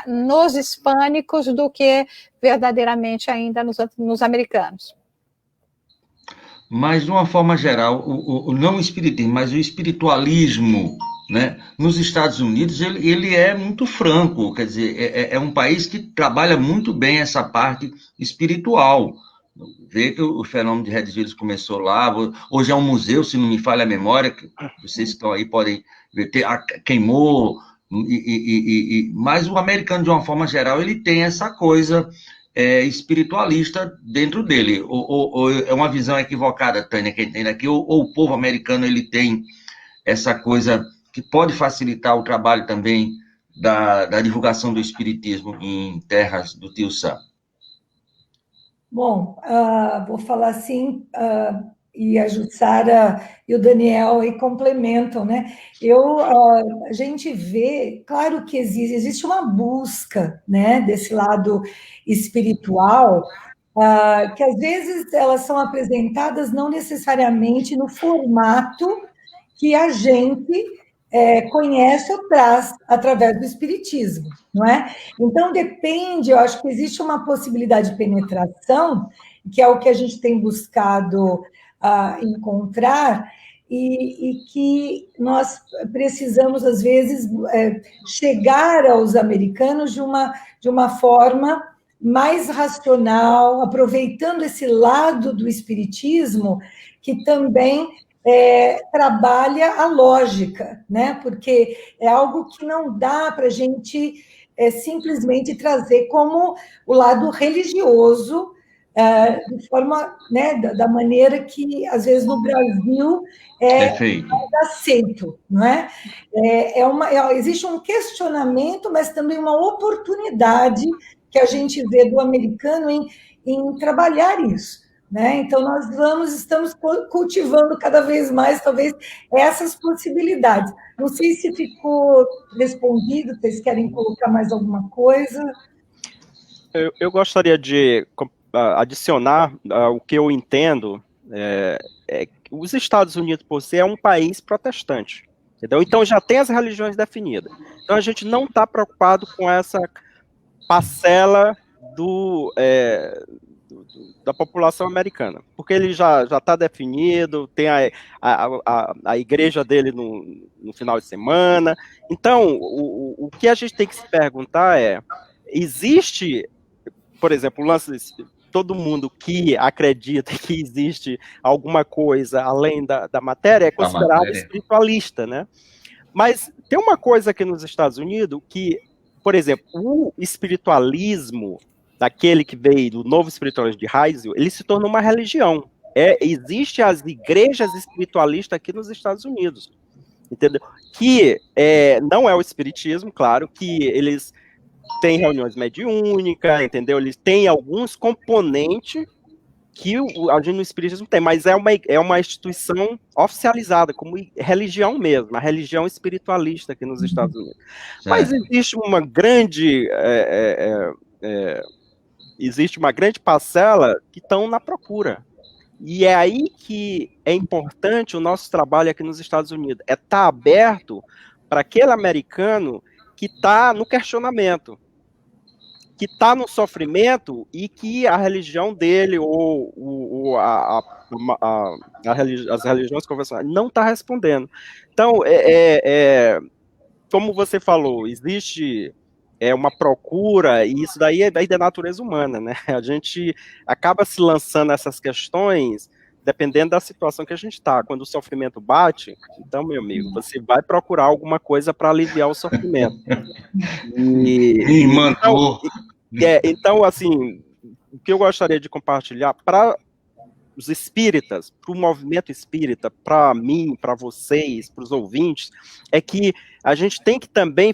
B: nos hispânicos do que verdadeiramente ainda nos americanos.
A: Mas, de uma forma geral, não o espiritismo, mas o espiritualismo, né, nos Estados Unidos, ele é muito franco, quer dizer, é um país que trabalha muito bem essa parte espiritual. Vê que o fenômeno de Redfield começou lá, hoje é um museu, se não me falha a memória, que vocês que estão aí podem ver, queimou, mas o americano, de uma forma geral, ele tem essa coisa espiritualista dentro dele, ou é uma visão equivocada, Tânia, quem tem aqui, ou o povo americano ele tem essa coisa que pode facilitar o trabalho também da divulgação do espiritismo em terras do Tio Sam?
C: Bom, vou falar assim, e a Jussara e o Daniel aí complementam, né? A gente vê, claro que existe uma busca, né, desse lado espiritual, que às vezes elas são apresentadas não necessariamente no formato que a gente conhece ou traz através do espiritismo, não é? Então, depende, eu acho que existe uma possibilidade de penetração, que é o que a gente tem buscado encontrar, e que nós precisamos, às vezes, chegar aos americanos de uma forma mais racional, aproveitando esse lado do espiritismo, que também trabalha a lógica, né? Porque é algo que não dá para a gente simplesmente trazer como o lado religioso, de forma, né, da maneira que, às vezes, no Brasil é aceito, não é? Existe um questionamento, mas também uma oportunidade que a gente vê do americano em trabalhar isso. Né? Então, estamos cultivando cada vez mais, talvez, essas possibilidades. Não sei se ficou respondido, vocês querem colocar mais alguma coisa?
D: Eu gostaria de adicionar o que eu entendo. Os Estados Unidos, por si, é um país protestante. Entendeu? Então, já tem as religiões definidas. Então, a gente não está preocupado com essa parcela da população americana, porque ele já está definido, tem a igreja dele no final de semana. Então, o que a gente tem que se perguntar existe, por exemplo, o lance todo mundo que acredita que existe alguma coisa além da matéria é considerado espiritualista, né? Mas tem uma coisa aqui nos Estados Unidos que, por exemplo, o espiritualismo daquele que veio do novo espiritualismo de Heisel, ele se tornou uma religião. Existe as igrejas espiritualistas aqui nos Estados Unidos, entendeu? Que não é o espiritismo, claro, que eles têm reuniões mediúnicas, entendeu? Eles têm alguns componentes que a gente no espiritismo tem, mas é uma instituição oficializada, como religião mesmo, a religião espiritualista aqui nos Estados Unidos. Mas existe uma grande... existe uma grande parcela que estão na procura. E é aí que é importante o nosso trabalho aqui nos Estados Unidos. É estar aberto para aquele americano que está no questionamento, que está no sofrimento e que a religião dele ou as religiões convencionais não está respondendo. Então, como você falou, existe... uma procura, e isso daí é da natureza humana, né? A gente acaba se lançando essas questões dependendo da situação que a gente está, quando o sofrimento bate, então, meu amigo, você vai procurar alguma coisa para aliviar o sofrimento. Então, assim, o que eu gostaria de compartilhar para os espíritas, para o movimento espírita, para mim, para vocês, para os ouvintes, é que a gente tem que também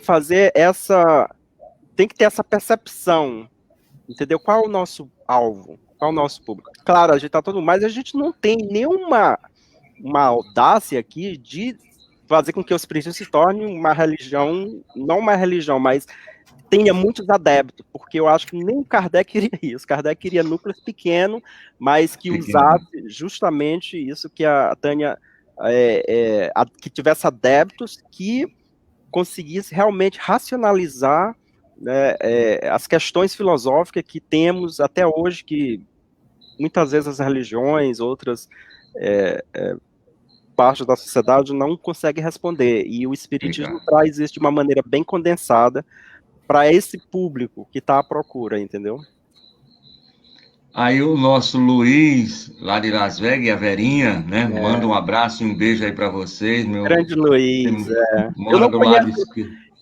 D: tem que ter essa percepção, entendeu? Qual é o nosso alvo? Qual é o nosso público? Claro, a gente tá todo mundo, mas a gente não tem nenhuma audácia aqui de fazer com que o espiritismo se torne uma religião, não uma religião, mas tenha muitos adeptos, porque eu acho que nem o Kardec queria isso. Kardec queria núcleos pequenos, mas que usasse justamente isso que a Tânia, que tivesse adeptos que conseguisse realmente racionalizar, né, as questões filosóficas que temos até hoje, que muitas vezes as religiões, outras partes da sociedade não conseguem responder, e o espiritismo traz isso de uma maneira bem condensada para esse público que está à procura, entendeu?
A: Aí o nosso Luiz, lá de Las Vegas, e a Verinha, né? Manda um abraço e um beijo aí para vocês.
D: Grande Luiz,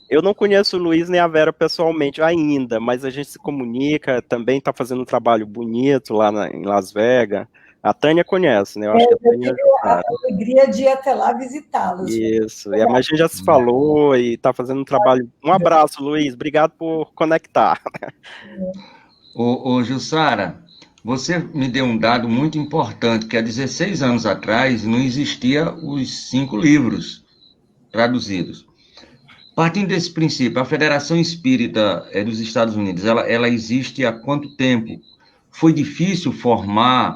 D: Eu não conheço o Luiz nem a Vera pessoalmente ainda, mas a gente se comunica, também está fazendo um trabalho bonito lá em Las Vegas. A Tânia conhece, né? Eu acho que a Tânia...
C: a alegria de ir até lá visitá-los.
D: Isso, mas a gente já se falou e está fazendo um trabalho. Um abraço, Luiz, obrigado por conectar.
A: Ô Jussara, você me deu um dado muito importante, que há 16 anos atrás não existia os 5 livros traduzidos. Partindo desse princípio, a Federação Espírita dos Estados Unidos, ela existe há quanto tempo? Foi difícil formar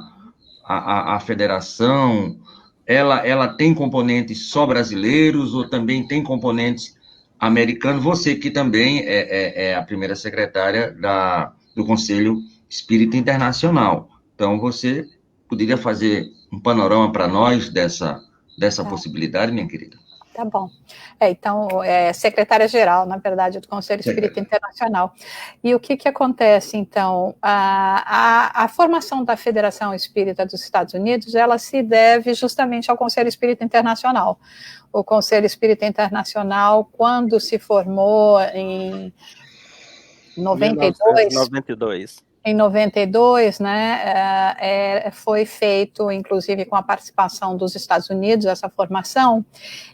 A: a federação? Ela tem componentes só brasileiros ou também tem componentes americanos? Você que também é a primeira secretária do Conselho Espírita Internacional. Então, você poderia fazer um panorama para nós dessa possibilidade, minha querida?
B: Tá bom. Então, secretária-geral, na verdade, do Conselho Espírita Internacional. E o que acontece, então? A formação da Federação Espírita dos Estados Unidos, ela se deve justamente ao Conselho Espírita Internacional. O Conselho Espírita Internacional, quando se formou em
D: 1992.
B: Em 92, né, foi feito, inclusive, com a participação dos Estados Unidos, essa formação,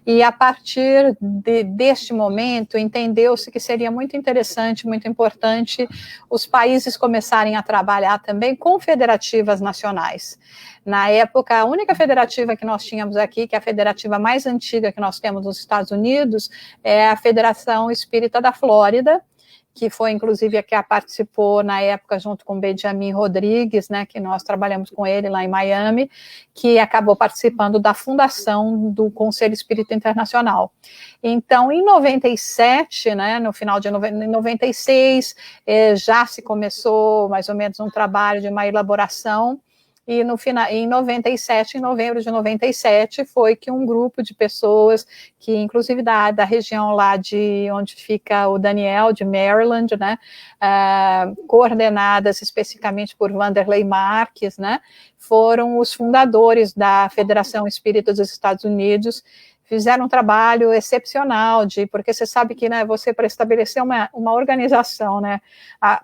B: e a partir deste momento, entendeu-se que seria muito interessante, muito importante, os países começarem a trabalhar também com federativas nacionais. Na época, a única federativa que nós tínhamos aqui, que é a federativa mais antiga que nós temos nos Estados Unidos, é a Federação Espírita da Flórida, que foi, inclusive, a que participou na época junto com Benjamin Rodrigues, né, que nós trabalhamos com ele lá em Miami, que acabou participando da fundação do Conselho Espírita Internacional. Então, em 97, né, no final de 96, já se começou mais ou menos um trabalho de uma elaboração, e em 97, em novembro de 97, foi que um grupo de pessoas, que inclusive da região lá de onde fica o Daniel, de Maryland, né, coordenadas especificamente por Vanderlei Marques, né, foram os fundadores da Federação Espírita dos Estados Unidos, fizeram um trabalho excepcional, porque você sabe que, né, você, para estabelecer uma organização, né,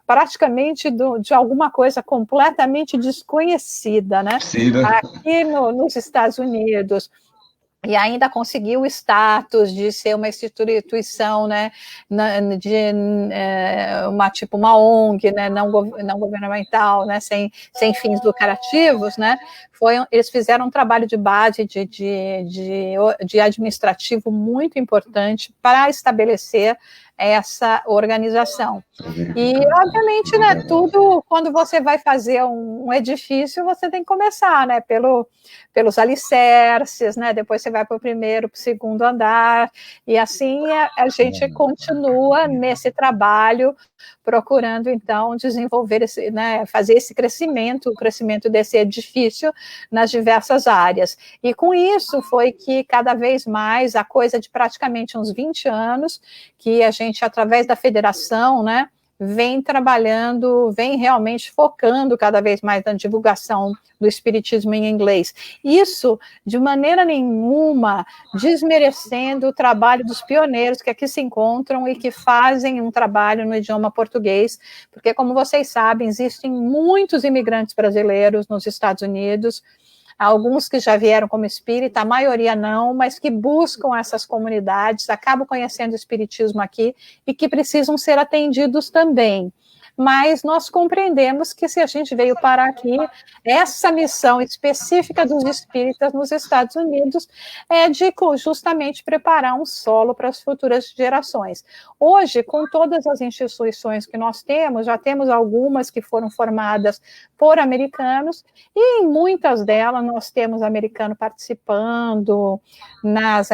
B: praticamente de alguma coisa completamente desconhecida, né, aqui nos Estados Unidos, e ainda conseguiu o status de ser uma instituição, né, uma ONG, né, não governamental, né, sem fins lucrativos, né, eles fizeram um trabalho de base de administrativo muito importante para estabelecer essa organização. E, obviamente, né, tudo, quando você vai fazer um edifício, você tem que começar, né, pelos alicerces, né, depois você vai para o primeiro, para o segundo andar, e assim a gente continua nesse trabalho, procurando, então, desenvolver, fazer esse crescimento, o crescimento desse edifício nas diversas áreas. E com isso foi que, cada vez mais, a coisa de praticamente uns 20 anos, que a gente, através da federação, né, vem trabalhando, vem realmente focando cada vez mais na divulgação do espiritismo em inglês. Isso, de maneira nenhuma, desmerecendo o trabalho dos pioneiros que aqui se encontram e que fazem um trabalho no idioma português, porque, como vocês sabem, existem muitos imigrantes brasileiros nos Estados Unidos, alguns que já vieram como espírita, a maioria não, mas que buscam essas comunidades, acabam conhecendo o espiritismo aqui e que precisam ser atendidos também. Mas nós compreendemos que se a gente veio parar aqui, essa missão específica dos espíritas nos Estados Unidos é de justamente preparar um solo para as futuras gerações. Hoje, com todas as instituições que nós temos, já temos algumas que foram formadas por americanos, e em muitas delas nós temos americano participando nas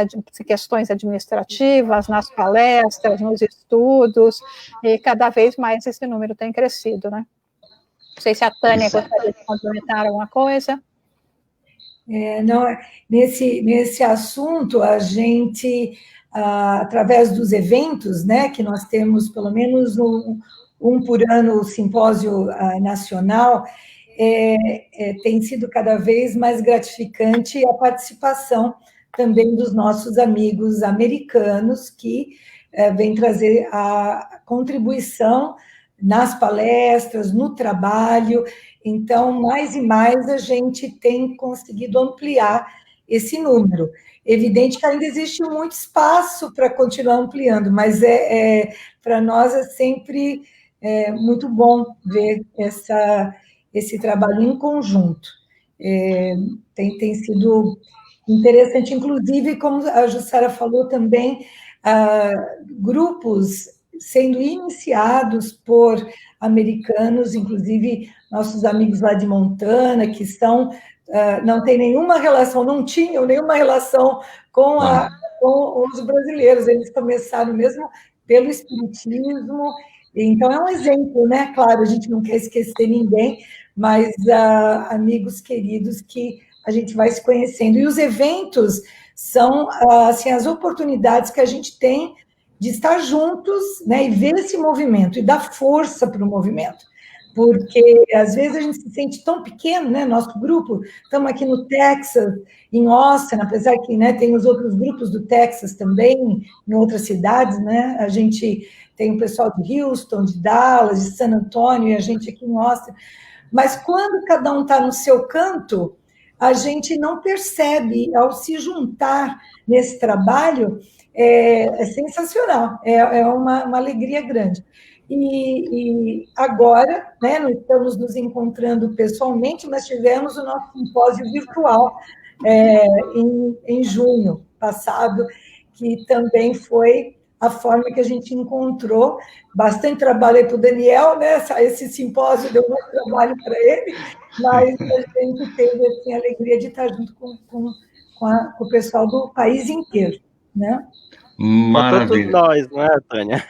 B: questões administrativas, nas palestras, nos estudos, e cada vez mais esse número tem crescido, né? Não sei se a Tânia gostaria de complementar alguma coisa.
C: Não, nesse assunto, a gente, através dos eventos, né, que nós temos pelo menos um por ano, o simpósio nacional, tem sido cada vez mais gratificante a participação também dos nossos amigos americanos, que vêm trazer a contribuição nas palestras, no trabalho. Então, mais e mais a gente tem conseguido ampliar esse número. Evidente que ainda existe muito espaço para continuar ampliando, mas para nós é sempre muito bom ver esse trabalho em conjunto. Tem sido interessante, inclusive, como a Jussara falou também, grupos sendo iniciados por americanos, inclusive nossos amigos lá de Montana, que não tem nenhuma relação, não tinham nenhuma relação com os brasileiros, eles começaram mesmo pelo espiritismo, então é um exemplo, né? Claro, a gente não quer esquecer ninguém, mas amigos queridos que a gente vai se conhecendo, e os eventos são assim, as oportunidades que a gente tem de estar juntos, né, e ver esse movimento, e dar força para o movimento, porque às vezes a gente se sente tão pequeno, né, nosso grupo, estamos aqui no Texas, em Austin, apesar que, né, tem os outros grupos do Texas também, em outras cidades, né, a gente tem o pessoal de Houston, de Dallas, de San Antonio, e a gente aqui em Austin, mas quando cada um está no seu canto, a gente não percebe, ao se juntar nesse trabalho, é sensacional, é uma alegria grande. E agora, né, nós estamos nos encontrando pessoalmente, mas tivemos o nosso simpósio virtual em junho passado, que também foi a forma que a gente encontrou. Bastante trabalho aí para o Daniel, né? Esse simpósio deu muito trabalho para ele, mas a gente teve assim, a alegria de estar junto com o pessoal do país inteiro, né?
A: Maravilha.
D: Para todos nós, não é, Tânia?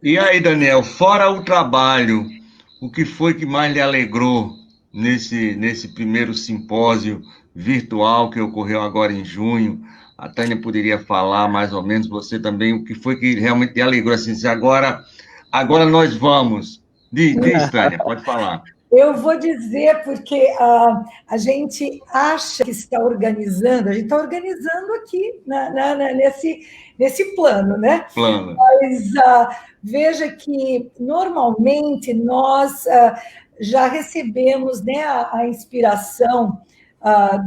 A: E aí, Daniel, fora o trabalho, o que foi que mais lhe alegrou nesse primeiro simpósio virtual que ocorreu agora em junho? A Tânia poderia falar mais ou menos, você também, o que foi que realmente lhe alegrou, assim, se agora nós vamos. Diz, Tânia, pode falar.
C: Eu vou dizer, porque a gente acha que está organizando, a gente está organizando aqui nesse plano, né? Mas veja que, normalmente, nós já recebemos, né, a inspiração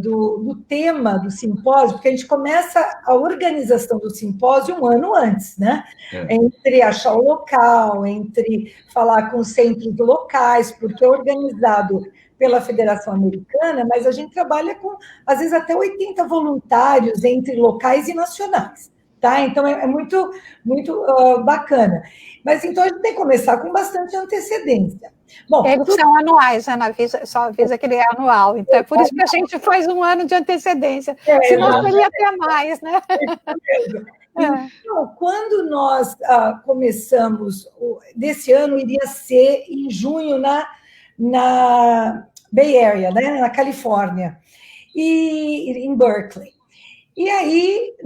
C: do tema do simpósio, porque a gente começa a organização do simpósio um ano antes, né? Entre achar o local, entre falar com os centros locais, porque é organizado pela Federação Americana, mas a gente trabalha com, às vezes, até 80 voluntários entre locais e nacionais, tá? Então, é muito, muito bacana. Mas, então, a gente tem que começar com bastante antecedência.
B: Bom, eles são anuais, né? Só avisa que ele é anual. Então, é por isso que a gente faz um ano de antecedência. Senão seria até mais, né?
C: Então, quando nós começamos, desse ano iria ser em junho na Bay Area, né? Na Califórnia, e em Berkeley. E aí,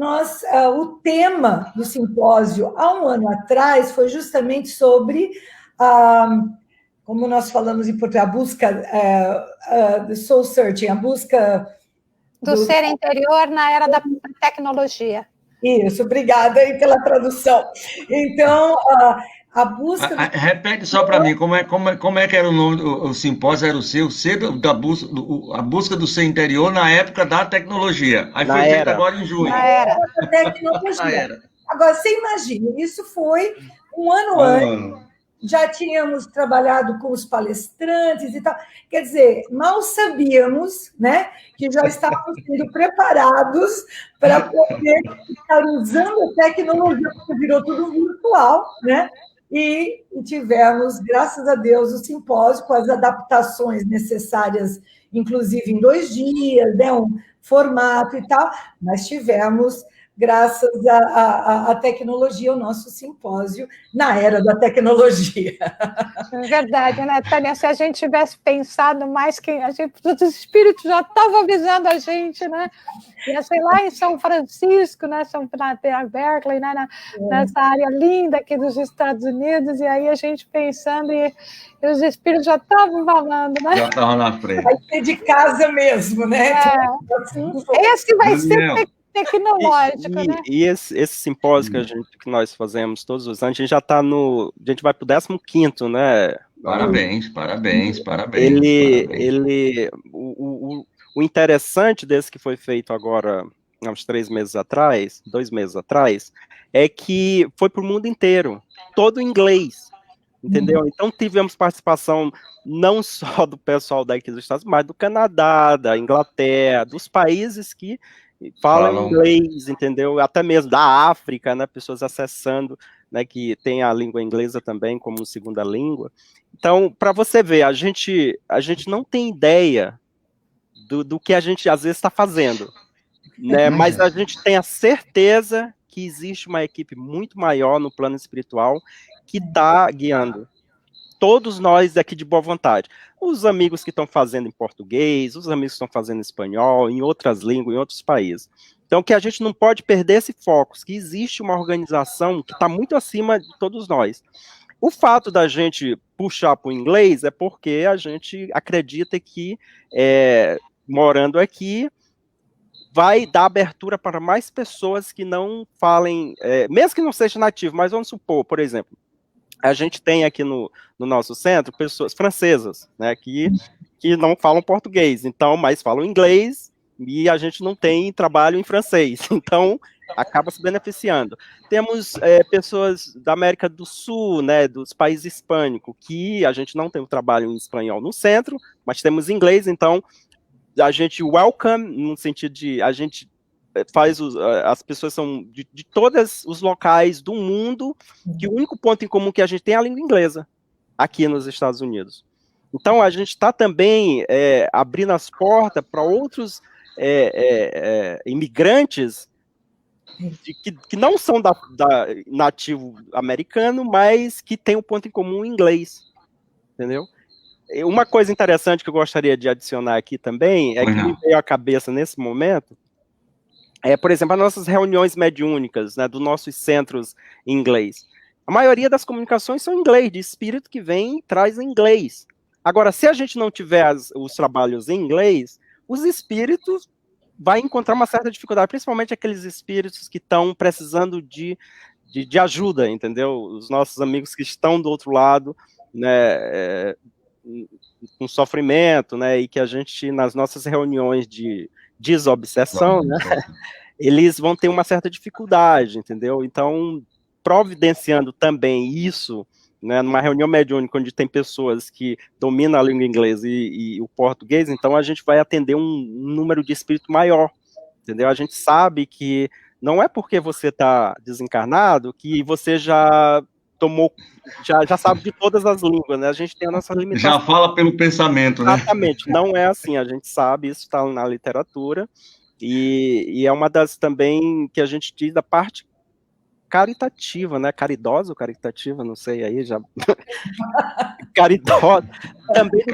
C: o tema do simpósio, há um ano atrás, foi justamente sobre, como nós falamos em português, a busca do soul searching, a busca
B: do ser interior na era da tecnologia.
C: Isso, obrigada aí pela tradução. Então, a busca...
A: Repete só para mim, como é que era o nome do simpósio? Era a busca do ser interior na época da tecnologia. Aí foi feito agora em junho.
C: Na era da tecnologia. Agora, você imagina, isso foi um ano antes, já tínhamos trabalhado com os palestrantes e tal. Quer dizer, mal sabíamos, né, que já estávamos sendo preparados para poder estar usando a tecnologia, porque virou tudo virtual, né? E tivemos, graças a Deus, o simpósio com as adaptações necessárias, inclusive em 2 dias, né, um formato e tal, mas tivemos, graças à tecnologia, o nosso simpósio na era da tecnologia.
B: É verdade, né, Tânia? Se a gente tivesse pensado mais, que os espíritos já estavam avisando a gente, né? Ia ser lá em São Francisco, né? Berkeley, né? Nessa área linda aqui dos Estados Unidos, e aí a gente pensando, e os espíritos já estavam falando, né?
A: Já estavam na frente.
C: Vai ser de casa mesmo, né?
B: Esse vai ser tecnológico, né?
D: E esse simpósio que nós fazemos todos os anos, a gente já está a gente vai para o 15º, né?
A: Parabéns.
D: O interessante desse que foi feito agora, há uns 2 meses atrás, é que foi para o mundo inteiro, todo em inglês, entendeu? Então tivemos participação não só do pessoal daqui dos Estados Unidos, mas do Canadá, da Inglaterra, dos países que falam inglês, entendeu? Até mesmo da África, né? Pessoas acessando, né? Que tem a língua inglesa também como segunda língua. Então, para você ver, a gente não tem ideia do que a gente às vezes está fazendo, né? Mas a gente tem a certeza que existe uma equipe muito maior no plano espiritual que está guiando todos nós daqui de boa vontade. Os amigos que estão fazendo em português, os amigos que estão fazendo em espanhol, em outras línguas, em outros países. Então, que a gente não pode perder esse foco, que existe uma organização que está muito acima de todos nós. O fato da gente puxar para o inglês é porque a gente acredita que, morando aqui, vai dar abertura para mais pessoas que não falem, mesmo que não seja nativo, mas vamos supor, por exemplo, a gente tem aqui no nosso centro pessoas francesas, né, que não falam português, então, mas falam inglês, e a gente não tem trabalho em francês, então acaba se beneficiando. Temos pessoas da América do Sul, né, dos países hispânicos, que a gente não tem o trabalho em espanhol no centro, mas temos inglês, então a gente welcome, no sentido de a gente faz as pessoas são de todos os locais do mundo, que o único ponto em comum que a gente tem é a língua inglesa, aqui nos Estados Unidos. Então, a gente está também abrindo as portas para outros imigrantes que não são da nativo americano, mas que tem um ponto em comum em inglês, entendeu? Uma coisa interessante que eu gostaria de adicionar aqui também, que me veio à cabeça nesse momento, por exemplo, as nossas reuniões mediúnicas, né, dos nossos centros em inglês. A maioria das comunicações são em inglês, de espírito que vem e traz em inglês. Agora, se a gente não tiver os trabalhos em inglês, os espíritos vão encontrar uma certa dificuldade, principalmente aqueles espíritos que estão precisando de ajuda, entendeu? Os nossos amigos que estão do outro lado, né, com sofrimento, né, e que a gente, nas nossas reuniões de desobsessão, né, eles vão ter uma certa dificuldade, entendeu? Então, providenciando também isso, né, numa reunião mediúnica onde tem pessoas que dominam a língua inglesa e o português, então a gente vai atender um número de espírito maior, entendeu? A gente sabe que não é porque você está desencarnado que você já já sabe de todas as línguas, né? A gente tem a nossa limitação.
A: Já fala pelo pensamento, né?
D: Exatamente, não é assim, a gente sabe, isso está na literatura, e é uma das também que a gente diz da parte caritativa, né? Caridosa ou caritativa, não sei aí, já. Caridosa. Também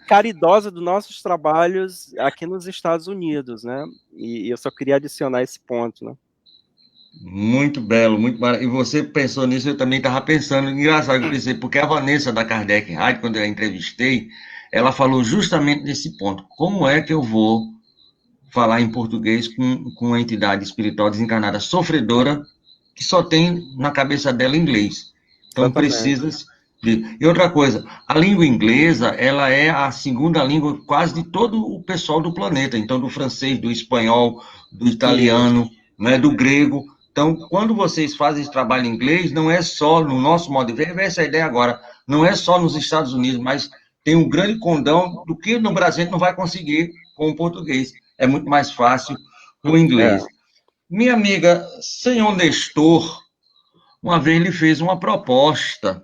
D: caridosa dos nossos trabalhos aqui nos Estados Unidos, né? E eu só queria adicionar esse ponto, né?
A: Muito belo, muito maravilhoso. E você pensou nisso, eu também estava pensando. Engraçado, eu pensei, porque a Vanessa da Kardec Rádio, quando eu a entrevistei, ela falou justamente nesse ponto. Como é que eu vou falar em português com uma entidade espiritual desencarnada sofredora que só tem na cabeça dela inglês? Então precisa de... E outra coisa, a língua inglesa, ela é a segunda língua quase de todo o pessoal do planeta. Então, do francês, do espanhol, do italiano, né, do grego. Então, quando vocês fazem esse trabalho em inglês, não é só, no nosso modo de ver, essa ideia agora, não é só nos Estados Unidos, mas tem um grande condão do que no Brasil a gente não vai conseguir com o português. É muito mais fácil o inglês. Minha amiga, senhor Nestor, uma vez ele fez uma proposta,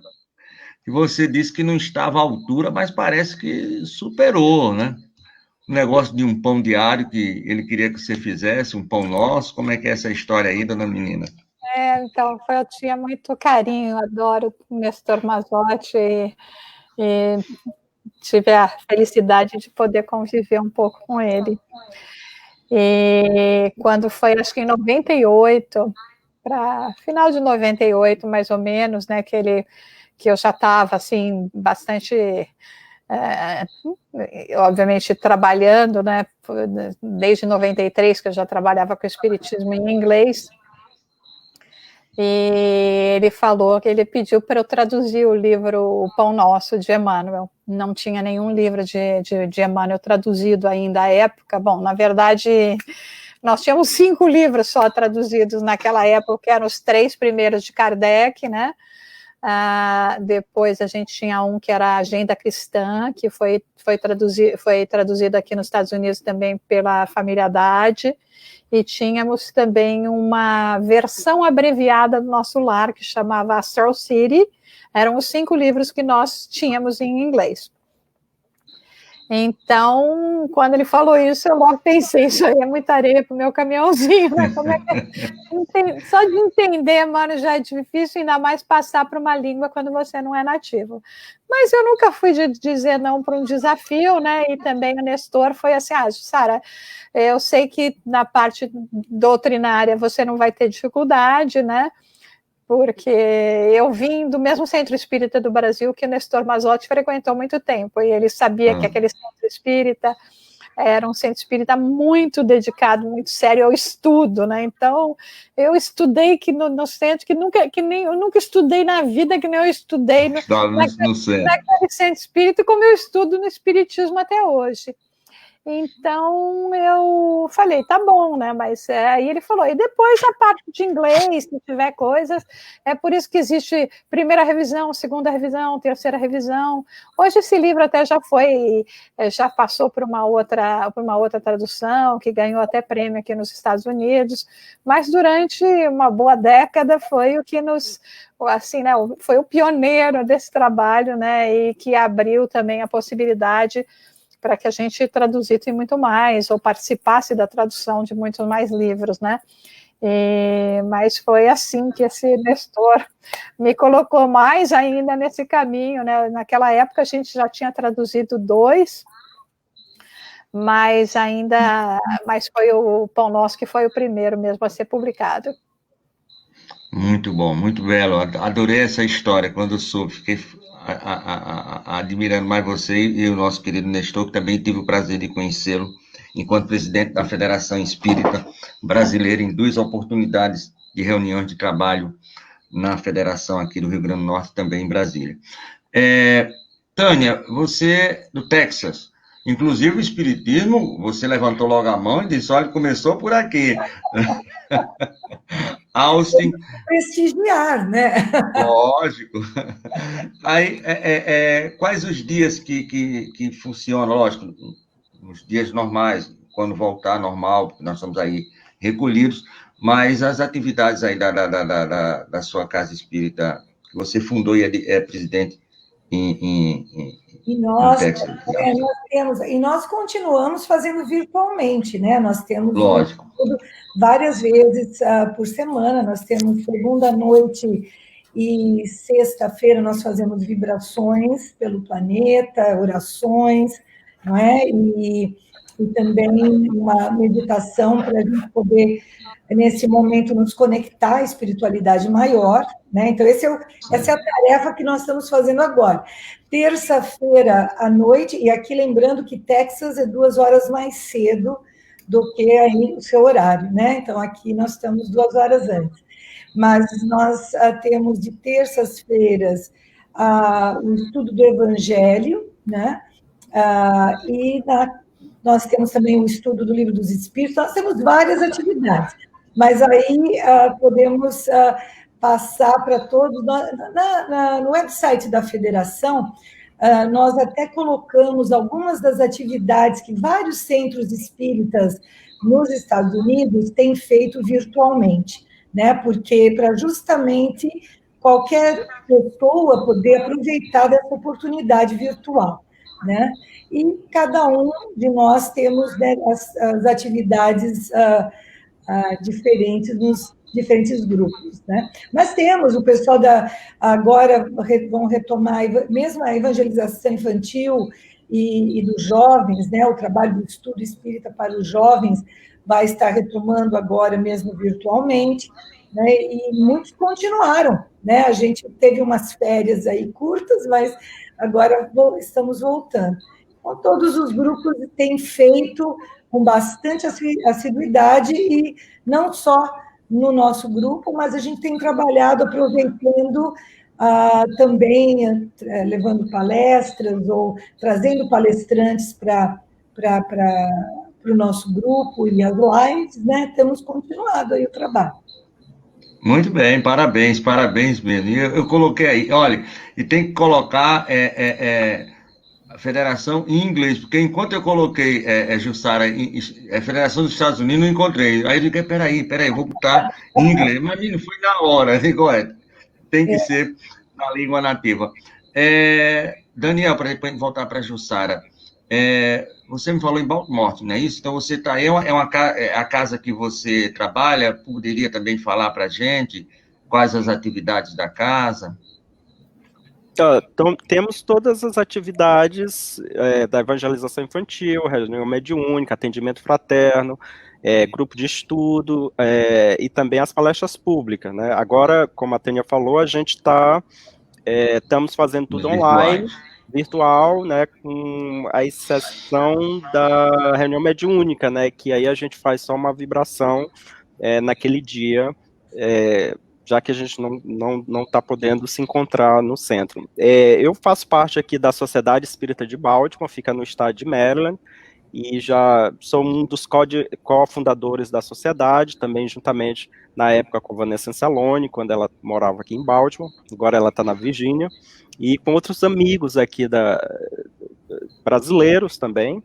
A: que você disse que não estava à altura, mas parece que superou, né? O negócio de um pão diário que ele queria que você fizesse, um pão nosso. Como é que é essa história aí, dona menina?
B: Então, eu tinha muito carinho, adoro o Nestor Mazotti e tive a felicidade de poder conviver um pouco com ele. E quando foi, acho que em 98, para final de 98, mais ou menos, né, que eu já estava, assim, bastante... obviamente trabalhando, né, desde 93 que eu já trabalhava com espiritismo em inglês, e ele falou que ele pediu para eu traduzir o livro O Pão Nosso de Emmanuel. Não tinha nenhum livro de Emmanuel traduzido ainda à época. Bom, na verdade, nós tínhamos 5 livros só traduzidos naquela época, que eram os 3 primeiros de Kardec, né? Depois a gente tinha um que era a Agenda Cristã, que foi traduzido aqui nos Estados Unidos também pela família Haddad, e tínhamos também uma versão abreviada do Nosso Lar, que chamava Astral City. Eram os 5 livros que nós tínhamos em inglês. Então, quando ele falou isso, eu logo pensei, isso aí é muita areia para o meu caminhãozinho, né? Como é que... Só de entender, mano, já é difícil, ainda mais passar para uma língua quando você não é nativo. Mas eu nunca fui de dizer não para um desafio, né? E também o Nestor foi assim, Sara, eu sei que na parte doutrinária você não vai ter dificuldade, né? Porque eu vim do mesmo centro espírita do Brasil que o Nestor Mazotti frequentou há muito tempo, e ele sabia que aquele centro espírita era um centro espírita muito dedicado, muito sério ao estudo, né? Então, eu estudei no centro eu nunca estudei na vida que nem eu estudei naquele centro espírita, como eu estudo no espiritismo até hoje. Então, eu falei, tá bom, né? Mas aí ele falou, e depois a parte de inglês, se tiver coisas, é por isso que existe primeira revisão, segunda revisão, terceira revisão. Hoje esse livro até já passou por uma outra tradução, que ganhou até prêmio aqui nos Estados Unidos, mas durante uma boa década foi o que assim, né, foi o pioneiro desse trabalho, né? E que abriu também a possibilidade para que a gente traduzisse muito mais, ou participasse da tradução de muitos mais livros, né? Mas foi assim que esse Nestor me colocou mais ainda nesse caminho, né? Naquela época a gente já tinha traduzido 2, mas foi o Pão Nosso que foi o primeiro mesmo a ser publicado.
A: Muito bom, muito belo. Adorei essa história quando eu soube, fiquei admirando mais você e o nosso querido Nestor, que também tive o prazer de conhecê-lo enquanto presidente da Federação Espírita Brasileira, em 2 oportunidades de reuniões de trabalho na Federação aqui do Rio Grande do Norte, também em Brasília. Tânia, você do Texas, inclusive o Espiritismo, você levantou logo a mão e disse, olha, começou por aqui. Austin.
C: Prestigiar, né?
A: Lógico. Aí, quais os dias que funcionam? Lógico, nos dias normais, quando voltar normal, porque nós estamos aí recolhidos, mas as atividades aí da sua casa espírita, que você fundou e é presidente
C: e nós continuamos fazendo virtualmente, né? Nós temos várias vezes por semana, nós temos segunda noite e sexta-feira nós fazemos vibrações pelo planeta, orações, não é? E também uma meditação para a gente poder, nesse momento, nos conectar à espiritualidade maior, né? Então, essa é a tarefa que nós estamos fazendo agora. Terça-feira à noite, e aqui lembrando que Texas é 2 horas mais cedo do que aí o seu horário, né? Então, aqui nós estamos 2 horas antes. Mas nós temos de terças-feiras o estudo do Evangelho, né? E nós temos também o estudo do Livro dos Espíritos, nós temos várias atividades, mas aí podemos passar para todos. No website da Federação, nós até colocamos algumas das atividades que vários centros espíritas nos Estados Unidos têm feito virtualmente, né? Porque para justamente qualquer pessoa poder aproveitar dessa oportunidade virtual, né? E cada um de nós temos, né, as atividades diferentes nos diferentes grupos, né? Mas temos o pessoal agora vão retomar mesmo a evangelização infantil e dos jovens, né? O trabalho do estudo espírita para os jovens vai estar retomando agora mesmo virtualmente, né? E muitos continuaram, né? A gente teve umas férias aí curtas, mas agora estamos voltando. Então, todos os grupos têm feito com bastante assiduidade, e não só no nosso grupo, mas a gente tem trabalhado aproveitando também, levando palestras ou trazendo palestrantes para o nosso grupo e as lives, né? Temos continuado aí o trabalho.
A: Muito bem, parabéns, parabéns mesmo. E eu coloquei aí, olha, e tem que colocar a federação em inglês, porque enquanto eu coloquei Jussara, Federação dos Estados Unidos, não encontrei. Aí eu digo, peraí, vou botar em inglês. Mas não foi na hora, tem que ser na língua nativa. Daniel, para depois voltar para a Jussara, você me falou em Baltimore, não é isso? Então você está aí, é a casa que você trabalha, poderia também falar para a gente quais as atividades da casa?
D: Então, temos todas as atividades da evangelização infantil, reunião mediúnica, atendimento fraterno, grupo de estudo e também as palestras públicas, né? Agora, como a Tânia falou, a gente estamos fazendo tudo online, virtual, né, com a exceção da reunião mediúnica, né, que aí a gente faz só uma vibração naquele dia, já que a gente não está podendo se encontrar no centro. Eu faço parte aqui da Sociedade Espírita de Baltimore, fica no estado de Maryland, e já sou um dos cofundadores da sociedade, também juntamente, na época, com a Vanessa Ancelone, quando ela morava aqui em Baltimore, agora ela está na Virgínia, e com outros amigos aqui brasileiros também,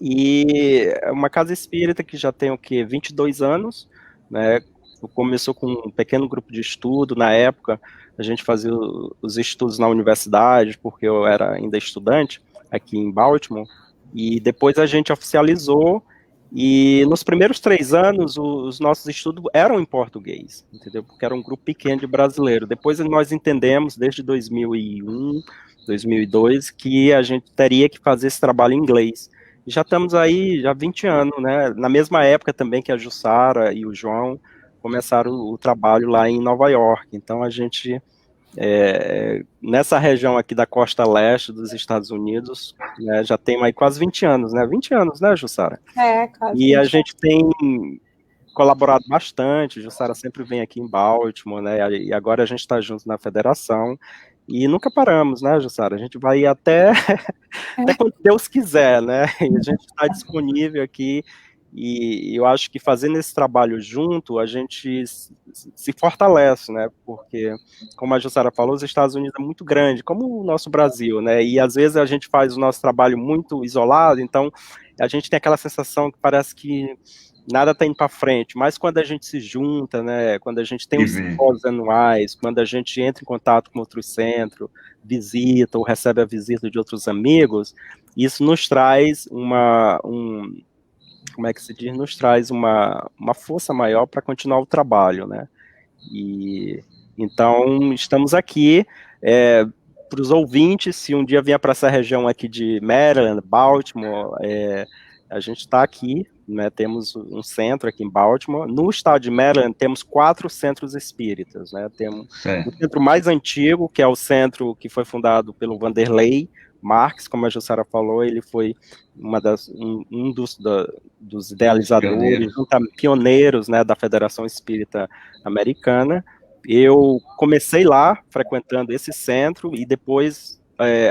D: e é uma casa espírita que já tem, 22 anos, né? Começou com um pequeno grupo de estudo. Na época, a gente fazia os estudos na universidade, porque eu era ainda estudante aqui em Baltimore, e depois a gente oficializou, e nos primeiros 3 anos, os nossos estudos eram em português, entendeu? Porque era um grupo pequeno de brasileiro. Depois nós entendemos, desde 2001, 2002, que a gente teria que fazer esse trabalho em inglês. E já estamos aí, já há 20 anos, né? Na mesma época também que a Jussara e o João começaram o trabalho lá em Nova York. Então, a gente, nessa região aqui da costa leste dos Estados Unidos, né, já tem aí quase 20 anos, né? 20 anos, né, Jussara?
B: Quase.
D: E a gente tem colaborado bastante, Jussara sempre vem aqui em Baltimore, né? E agora a gente está junto na federação, e nunca paramos, né, Jussara? A gente vai até quando Deus quiser, né? E a gente está disponível aqui. E eu acho que fazendo esse trabalho junto, a gente se fortalece, né? Porque, como a Jussara falou, os Estados Unidos é muito grande, como o nosso Brasil, né? E às vezes a gente faz o nosso trabalho muito isolado, então a gente tem aquela sensação que parece que nada está indo para frente, mas quando a gente se junta, né? Quando a gente tem os simpósios anuais, quando a gente entra em contato com outros centros, visita ou recebe a visita de outros amigos, isso nos traz como é que se diz, nos traz uma força maior para continuar o trabalho, né? E então estamos aqui para os ouvintes, se um dia vier para essa região aqui de Maryland, Baltimore, a gente está aqui, né, temos um centro aqui em Baltimore. No estado de Maryland, temos 4 centros espíritas, né, temos o centro mais antigo, que é o centro que foi fundado pelo Vanderlei Marx, como a Jussara falou, ele foi um dos idealizadores, pioneiros, né, da Federação Espírita Americana. Eu comecei lá, frequentando esse centro, e depois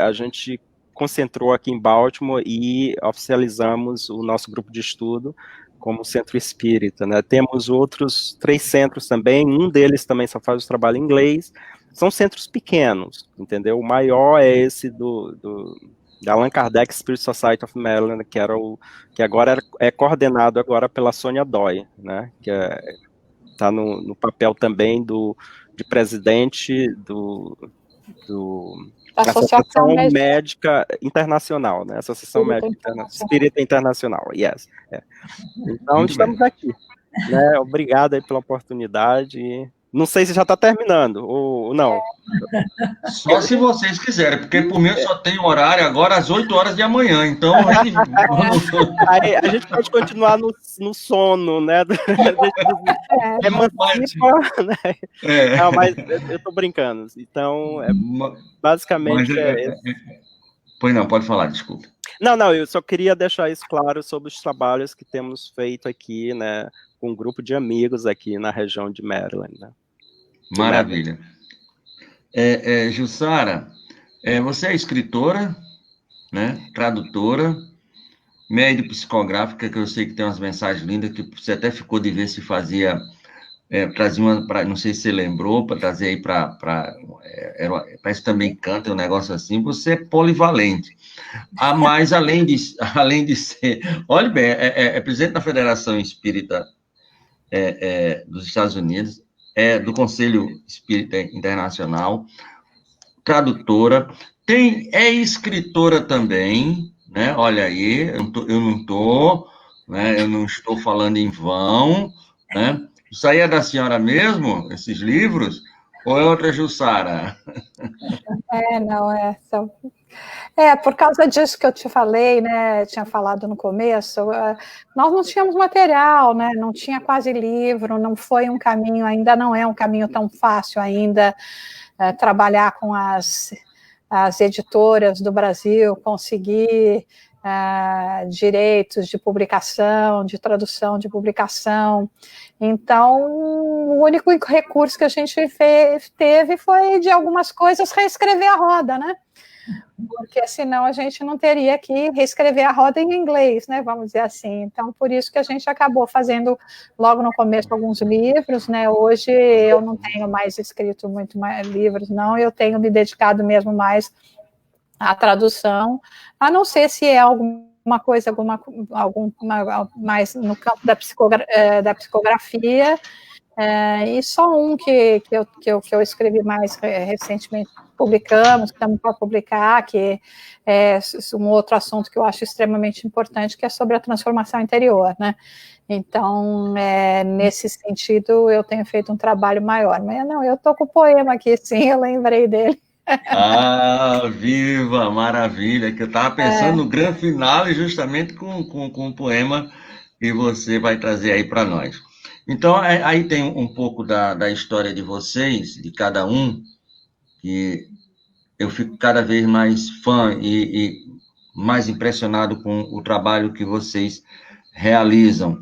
D: a gente concentrou aqui em Baltimore e oficializamos o nosso grupo de estudo como centro espírita, né? Temos outros 3 centros também, um deles também só faz o trabalho em inglês. São centros pequenos, entendeu? O maior é esse da Allan Kardec Spirit Society of Maryland, que agora é coordenado agora pela Sônia Dói, né? Que está no papel também de presidente da Associação Médica Internacional, né? Associação Médica Espírita Internacional, yes. Então, muito estamos bem aqui. Né? Obrigado aí pela oportunidade. Não sei se já está terminando, ou não.
A: Só se vocês quiserem, porque por mim eu só tenho horário agora às 8 horas da manhã, então...
D: Aí, a gente pode continuar no sono, né? Emancipa, né? Não, mas eu estou brincando. Então, basicamente...
A: Pois não, pode falar, desculpa.
D: Não, eu só queria deixar isso claro sobre os trabalhos que temos feito aqui, né? Com um grupo de amigos aqui na região de Maryland, né?
A: Maravilha. Jussara, você é escritora, né? Tradutora, médio psicográfica, que eu sei que tem umas mensagens lindas, que você até ficou de ver se fazia, trazia uma, não sei se você lembrou, para trazer aí parece que também canta um negócio assim, você é polivalente. Mas além de ser, olha bem, é presidente da Federação Espírita dos Estados Unidos, do Conselho Espírita Internacional, tradutora, é escritora também, né? Olha aí, eu não estou falando em vão, né? Isso aí é da senhora mesmo, esses livros? Ou é outra Jussara?
B: Não, por causa disso que eu te falei, né, tinha falado no começo, nós não tínhamos material, né, não tinha quase livro, não foi um caminho, ainda não é um caminho tão fácil ainda, trabalhar com as editoras do Brasil, conseguir direitos de publicação, de tradução de publicação. Então, o único recurso que a gente teve foi, de algumas coisas, reescrever a roda, né? Porque senão a gente não teria que reescrever a roda em inglês, né? Vamos dizer assim. Então, por isso que a gente acabou fazendo logo no começo alguns livros, né? Hoje eu não tenho mais escrito muito mais livros, não. Eu tenho me dedicado mesmo mais à tradução, a não ser se é alguma coisa, mais no campo da psicografia. E só um que eu escrevi mais recentemente, publicamos, que estamos para publicar, que é um outro assunto que eu acho extremamente importante, que é sobre a transformação interior, né? Então, nesse sentido, eu tenho feito um trabalho maior. Mas não, eu estou com o poema aqui, sim, eu lembrei dele.
A: Viva, maravilha, que eu estava pensando no grande finale justamente com o poema que você vai trazer aí para nós. Então, aí tem um pouco da história de vocês, de cada um, que eu fico cada vez mais fã e mais impressionado com o trabalho que vocês realizam.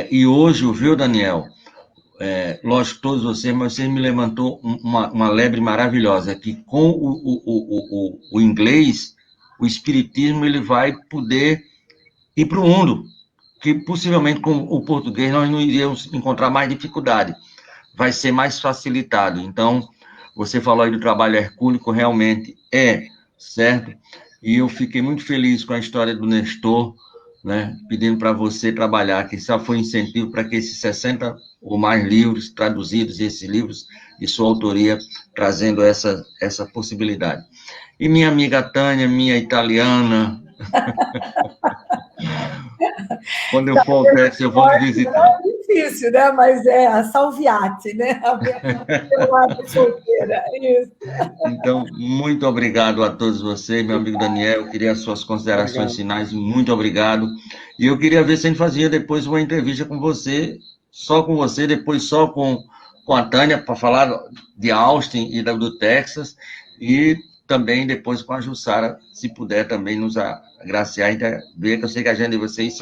A: E hoje, viu, Daniel? Lógico, todos vocês, mas você me levantou uma lebre maravilhosa, que com o inglês, o espiritismo, ele vai poder ir para o mundo, que possivelmente com o português nós não iríamos encontrar mais dificuldade, vai ser mais facilitado. Então, você falou aí do trabalho hercúleo, realmente certo? E eu fiquei muito feliz com a história do Nestor, né, pedindo para você trabalhar, que só foi incentivo para que esses 60 ou mais livros traduzidos, esses livros de sua autoria, trazendo essa possibilidade. E minha amiga Tânia, minha italiana, quando eu for ao Texas, eu vou me visitar.
C: difícil, né? Mas é a Salviati, né? A minha solteira. Isso.
A: Então, muito obrigado a todos vocês, meu amigo Daniel. Eu queria as suas considerações finais, muito obrigado. E eu queria ver se a gente fazia depois uma entrevista com você, só com você, depois só com a Tânia, para falar de Austin e do Texas, e também depois com a Jussara, se puder também nos agraciar e ver, que eu sei que a agenda de vocês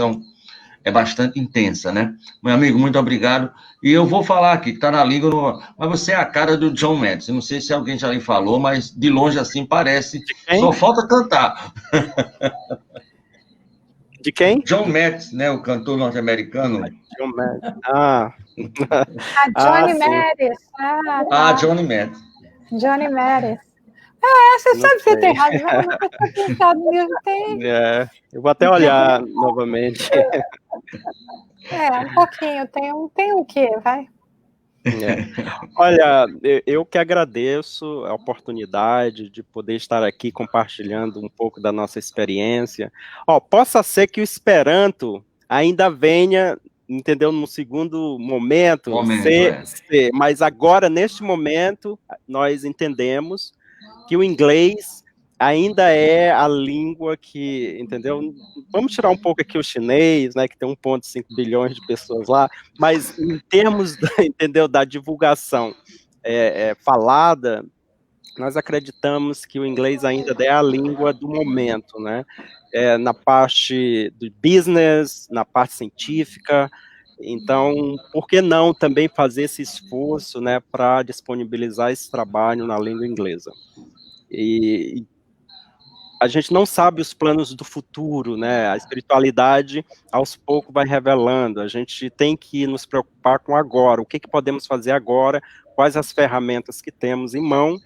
A: é bastante intensa, né? Meu amigo, muito obrigado. E eu vou falar aqui, que está na língua, mas você é a cara do John Madden. Não sei se alguém já lhe falou, mas de longe assim parece. Só falta cantar.
D: De quem?
A: John Madden, né? O cantor norte-americano.
D: John Madden.
B: Johnny Maris.
A: Johnny Madden.
B: Johnny Maris. Você sabe que você tem razão, eu nunca tinha pensado nisso.
D: Eu vou até olhar novamente.
B: Um pouquinho, tem o quê, vai?
D: Olha, eu que agradeço a oportunidade de poder estar aqui compartilhando um pouco da nossa experiência. Possa ser que o Esperanto ainda venha, entendeu, no segundo momento, mas agora, neste momento, nós entendemos que o inglês ainda é a língua que, entendeu? Vamos tirar um pouco aqui o chinês, né, que tem 1,5 bilhões de pessoas lá, mas em termos, entendeu, da divulgação falada, nós acreditamos que o inglês ainda é a língua do momento, né? Na parte do business, na parte científica. Então, por que não também fazer esse esforço, né, para disponibilizar esse trabalho na língua inglesa? E a gente não sabe os planos do futuro, né? A espiritualidade, aos poucos, vai revelando. A gente tem que nos preocupar com agora. O que podemos fazer agora? Quais as ferramentas que temos em mão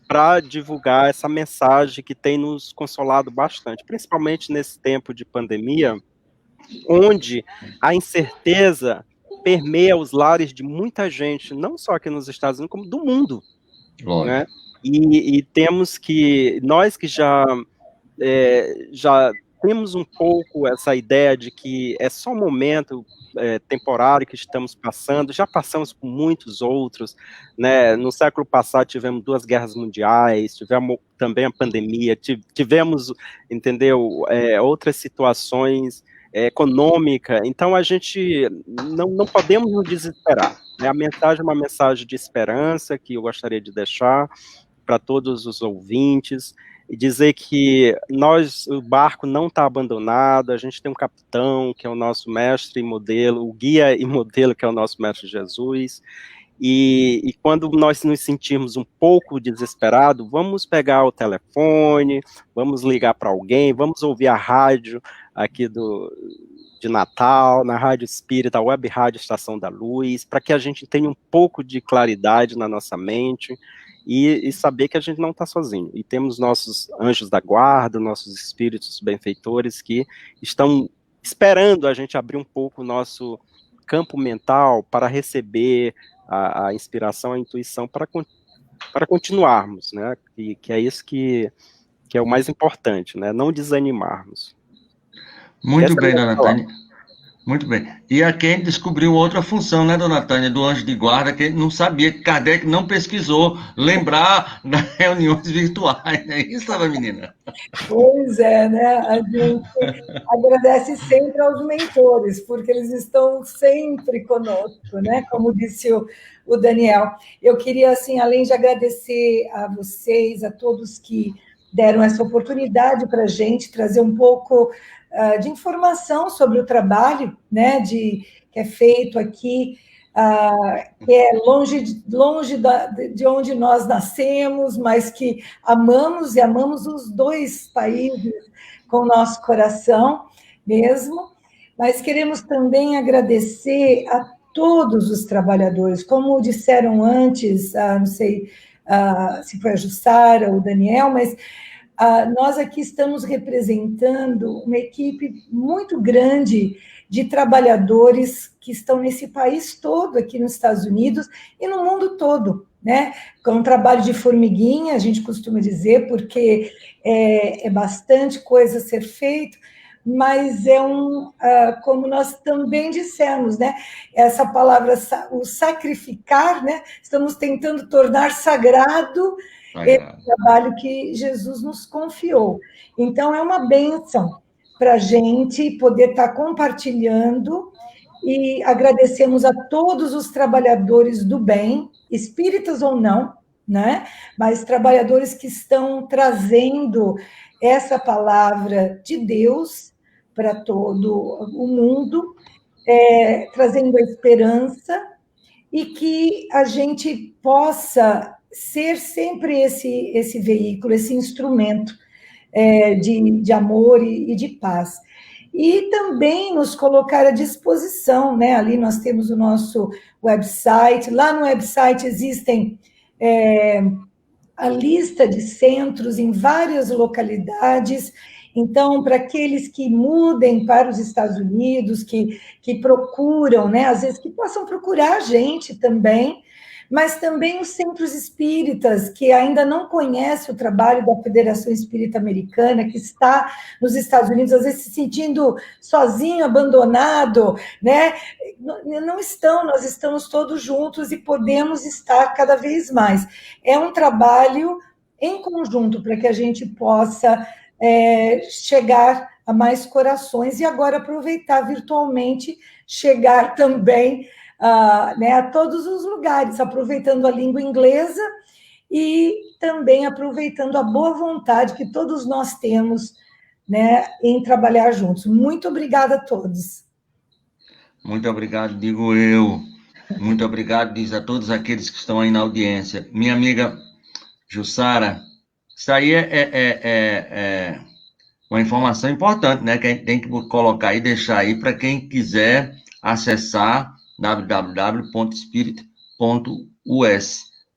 D: para divulgar essa mensagem que tem nos consolado bastante, principalmente nesse tempo de pandemia, onde a incerteza permeia os lares de muita gente, não só aqui nos Estados Unidos, como do mundo, né? E temos que, nós que já temos um pouco essa ideia de que é só um momento temporário que estamos passando, já passamos por muitos outros, né? No século passado tivemos 2 guerras mundiais, tivemos também a pandemia, tivemos, entendeu, outras situações econômicas, então a gente não podemos nos desesperar, né? A mensagem é uma mensagem de esperança que eu gostaria de deixar para todos os ouvintes, e dizer que o barco não está abandonado, a gente tem um capitão, que é o nosso mestre e modelo, o guia e modelo, que é o nosso mestre Jesus, e quando nós nos sentirmos um pouco desesperados, vamos pegar o telefone, vamos ligar para alguém, vamos ouvir a rádio aqui de Natal, na Rádio Espírita, a Web Rádio Estação da Luz, para que a gente tenha um pouco de claridade na nossa mente, e saber que a gente não está sozinho, e temos nossos anjos da guarda, nossos espíritos benfeitores que estão esperando a gente abrir um pouco o nosso campo mental para receber a inspiração, a intuição para continuarmos, né? Que é isso que é o mais importante, né? Não desanimarmos.
A: Muito bem, dona Tânia. Muito bem. E a quem descobriu outra função, né, dona Tânia, do anjo de guarda, que não sabia, que Kardec não pesquisou, lembrar das reuniões virtuais, é isso, menina?
C: Pois é, né? A gente agradece sempre aos mentores, porque eles estão sempre conosco, né? Como disse o Daniel. Eu queria, assim, além de agradecer a vocês, a todos que deram essa oportunidade para a gente trazer um pouco de informação sobre o trabalho, né, que é feito aqui, que é longe de onde nós nascemos, mas que amamos, e amamos os 2 países com o nosso coração mesmo, mas queremos também agradecer a todos os trabalhadores, como disseram antes, não sei se foi a Jussara ou o Daniel, mas nós aqui estamos representando uma equipe muito grande de trabalhadores que estão nesse país todo, aqui nos Estados Unidos e no mundo todo, né? Com um trabalho de formiguinha, a gente costuma dizer, porque é bastante coisa a ser feito, mas é como nós também dissemos, né? Essa palavra, o sacrificar, né? Estamos tentando tornar sagrado esse trabalho que Jesus nos confiou. Então, é uma bênção para a gente poder estar compartilhando, e agradecemos a todos os trabalhadores do bem, espíritas ou não, né? Mas trabalhadores que estão trazendo essa palavra de Deus para todo o mundo, trazendo a esperança, e que a gente possa ser sempre esse veículo, esse instrumento de amor e de paz. E também nos colocar à disposição, né? Ali nós temos o nosso website, lá no website existem a lista de centros em várias localidades. Então, para aqueles que mudem para os Estados Unidos, que procuram, né, às vezes que possam procurar a gente também, mas também os centros espíritas, que ainda não conhecem o trabalho da Federação Espírita Americana, que está nos Estados Unidos, às vezes se sentindo sozinho, abandonado, né? Não estão, nós estamos todos juntos e podemos estar cada vez mais. É um trabalho em conjunto para que a gente possa chegar a mais corações, e agora aproveitar virtualmente, chegar também a todos os lugares, aproveitando a língua inglesa e também aproveitando a boa vontade que todos nós temos, né, em trabalhar juntos. Muito obrigada a todos.
A: Muito obrigado, digo eu. Muito obrigado, diz a todos aqueles que estão aí na audiência. Minha amiga Jussara, isso aí é uma informação importante, né? Que a gente tem que colocar e deixar aí para quem quiser acessar www.spirit.us,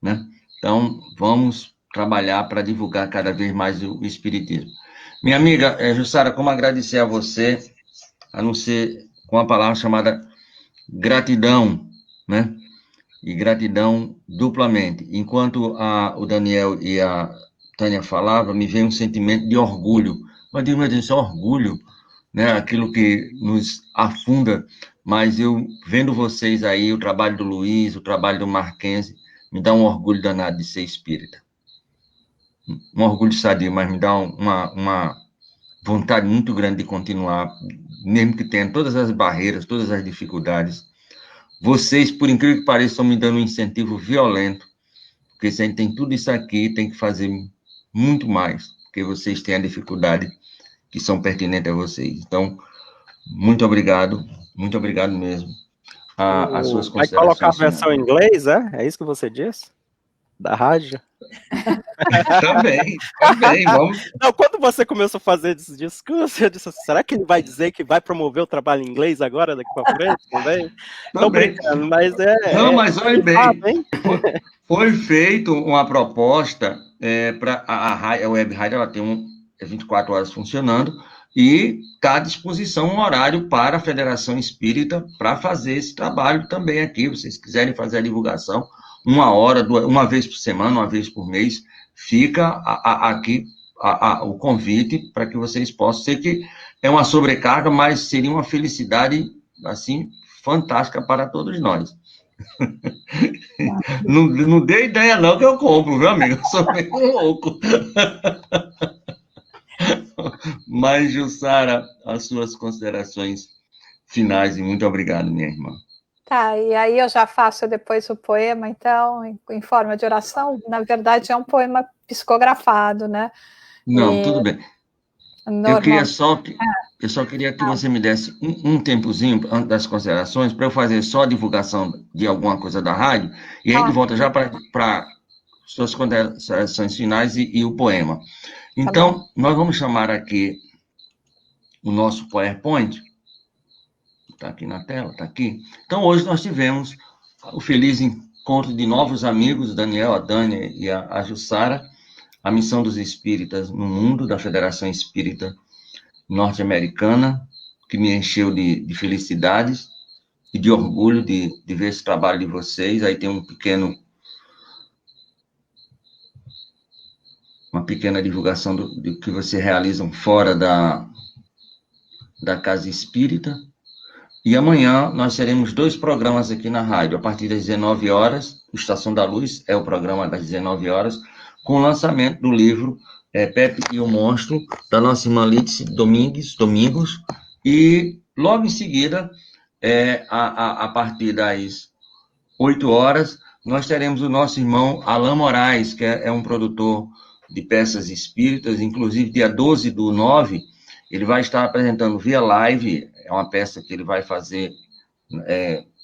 A: né? Então, vamos trabalhar para divulgar cada vez mais o Espiritismo. Minha amiga Jussara, como agradecer a você, a não ser com a palavra chamada gratidão, né? E gratidão duplamente. Enquanto o Daniel e a Tânia falavam, me veio um sentimento de orgulho. Mas digo, meu Deus, isso é orgulho, né? Aquilo que nos afunda. Mas eu, vendo vocês aí, o trabalho do Luiz, o trabalho do Marquense, me dá um orgulho danado de ser espírita. Um orgulho sadio, mas me dá uma vontade muito grande de continuar, mesmo que tenha todas as barreiras, todas as dificuldades. Vocês, por incrível que pareça, estão me dando um incentivo violento, porque se a gente tem tudo isso aqui, tem que fazer muito mais, porque vocês têm a dificuldade que são pertinentes a vocês. Então, muito obrigado mesmo. As suas considerações.
D: Vai colocar a versão em inglês, é? É isso que você disse? Da rádio?
A: Também, vamos.
D: Não, quando você começou a fazer esse discurso, eu disse assim, será que ele vai dizer que vai promover o trabalho em inglês agora, daqui para frente? Também? Tô brincando, mas
A: Não, mas olha bem, foi feita uma proposta para a Web Rádio, ela tem 24 horas funcionando, e está à disposição um horário para a Federação Espírita para fazer esse trabalho também aqui. Vocês quiserem fazer a divulgação, 1 hora, uma vez por semana, uma vez por mês, fica aqui o convite para que vocês possam. Sei que é uma sobrecarga, mas seria uma felicidade, assim, fantástica para todos nós. Não dê ideia não que eu compro, viu, amigo? Eu sou meio louco. Mas, Jussara, as suas considerações finais, e muito obrigado, minha irmã.
B: Tá, e aí eu já faço depois o poema, então, em forma de oração. Na verdade, é um poema psicografado, né?
A: Não, tudo bem. Eu só queria que você me desse um tempozinho antes das considerações, para eu fazer só a divulgação de alguma coisa da rádio, e aí a gente volta já para suas considerações finais e o poema. Então, nós vamos chamar aqui o nosso PowerPoint. Está aqui na tela, está aqui. Então, hoje nós tivemos o feliz encontro de novos amigos, Daniel, a Tânia e a Jussara, a Missão dos Espíritas no Mundo, da Federação Espírita Norte-Americana, que me encheu de felicidades e de orgulho de ver esse trabalho de vocês. Aí tem uma pequena divulgação do que vocês realizam fora da Casa Espírita. E amanhã nós teremos 2 programas aqui na rádio, a partir das 19 horas, Estação da Luz é o programa das 19 horas, com o lançamento do livro Pepe e o Monstro, da nossa irmã Lídice Domingos, e logo em seguida, a partir das 8 horas, nós teremos o nosso irmão Alain Moraes, que é um produtor de peças espíritas, inclusive dia 12/9, ele vai estar apresentando via live, é uma peça que ele vai fazer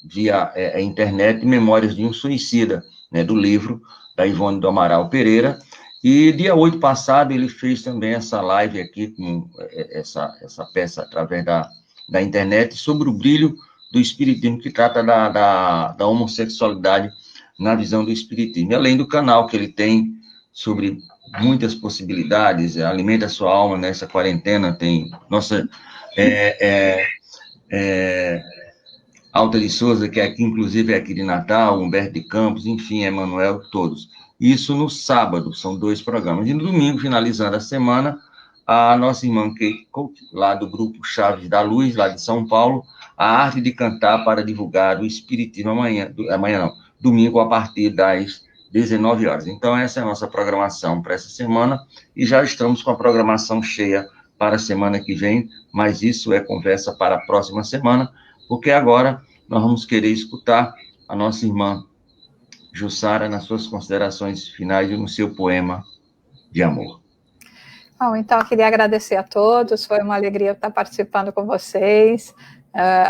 A: via internet, Memórias de um Suicida, né, do livro da Ivone do Amaral Pereira. E dia 8 passado ele fez também essa live aqui, com essa peça através da internet, sobre o brilho do Espiritismo, que trata da homossexualidade na visão do Espiritismo. E além do canal que ele tem sobre muitas possibilidades, alimenta a sua alma nessa quarentena, tem nossa Alta de Souza, que inclusive é aqui de Natal, Humberto de Campos, enfim, Emanuel, todos. Isso no sábado, são 2 programas. E no domingo, finalizando a semana, a nossa irmã Kate Coach, lá do Grupo Chaves da Luz, lá de São Paulo, a arte de cantar para divulgar o Espiritismo domingo, a partir das 19 horas. Então, essa é a nossa programação para essa semana, e já estamos com a programação cheia para a semana que vem, mas isso é conversa para a próxima semana, porque agora nós vamos querer escutar a nossa irmã Jussara nas suas considerações finais e no seu poema de amor.
B: Bom, então eu queria agradecer a todos, foi uma alegria estar participando com vocês,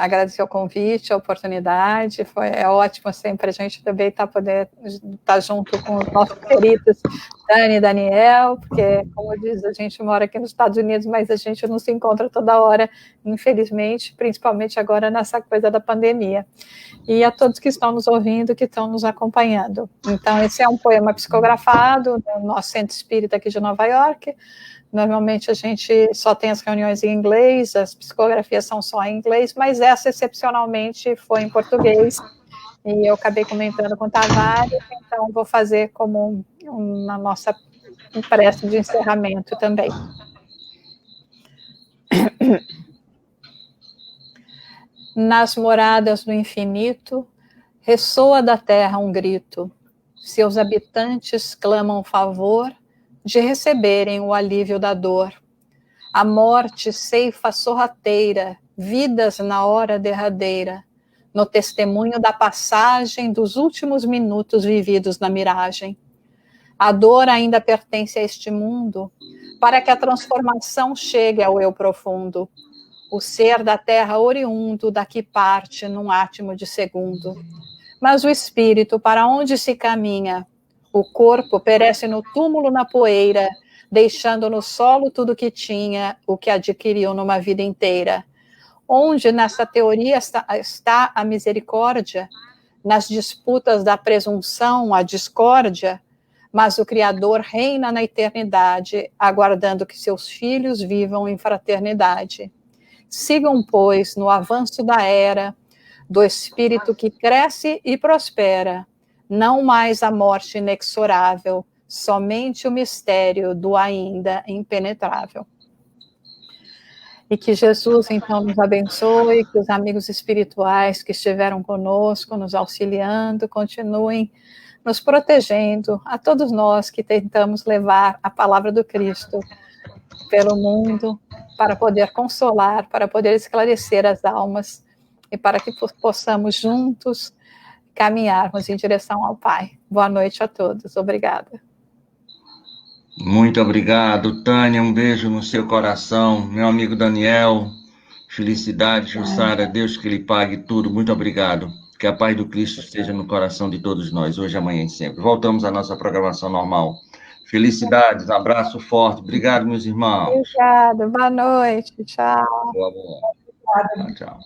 B: agradecer o convite, a oportunidade, é ótimo sempre a gente também poder estar junto com os nossos queridos Dani e Daniel, porque, como diz, a gente mora aqui nos Estados Unidos, mas a gente não se encontra toda hora, infelizmente, principalmente agora nessa coisa da pandemia. E a todos que estão nos ouvindo, que estão nos acompanhando. Então, esse é um poema psicografado no nosso Centro Espírita aqui de Nova York. Normalmente a gente só tem as reuniões em inglês, as psicografias são só em inglês, mas essa excepcionalmente foi em português, e eu acabei comentando com o Tavares, então vou fazer como na nossa prece de encerramento também. Nas moradas do infinito, ressoa da terra um grito, seus habitantes clamam favor de receberem o alívio da dor. A morte ceifa sorrateira, vidas na hora derradeira, no testemunho da passagem dos últimos minutos vividos na miragem. A dor ainda pertence a este mundo, para que a transformação chegue ao eu profundo. O ser da terra oriundo daqui parte num átimo de segundo. Mas o espírito, para onde se caminha? O corpo perece no túmulo na poeira, deixando no solo tudo que tinha, o que adquiriu numa vida inteira. Onde nessa teoria está a misericórdia? Nas disputas da presunção, a discórdia? Mas o Criador reina na eternidade, aguardando que seus filhos vivam em fraternidade. Sigam, pois, no avanço da era, do espírito que cresce e prospera, não mais a morte inexorável, somente o mistério do ainda impenetrável. E que Jesus, então, nos abençoe, que os amigos espirituais que estiveram conosco, nos auxiliando, continuem nos protegendo, a todos nós que tentamos levar a palavra do Cristo pelo mundo, para poder consolar, para poder esclarecer as almas, e para que possamos juntos caminharmos em direção ao Pai. Boa noite a todos. Obrigada.
A: Muito obrigado, Tânia. Um beijo no seu coração. Meu amigo Daniel, felicidade, Jussara. Deus que lhe pague tudo. Muito obrigado. Que a paz do Cristo esteja no coração de todos nós, hoje, amanhã e sempre. Voltamos à nossa programação normal. Felicidades, abraço forte. Obrigado, meus irmãos.
B: Obrigada. Boa noite. Tchau.
A: Boa. Tchau.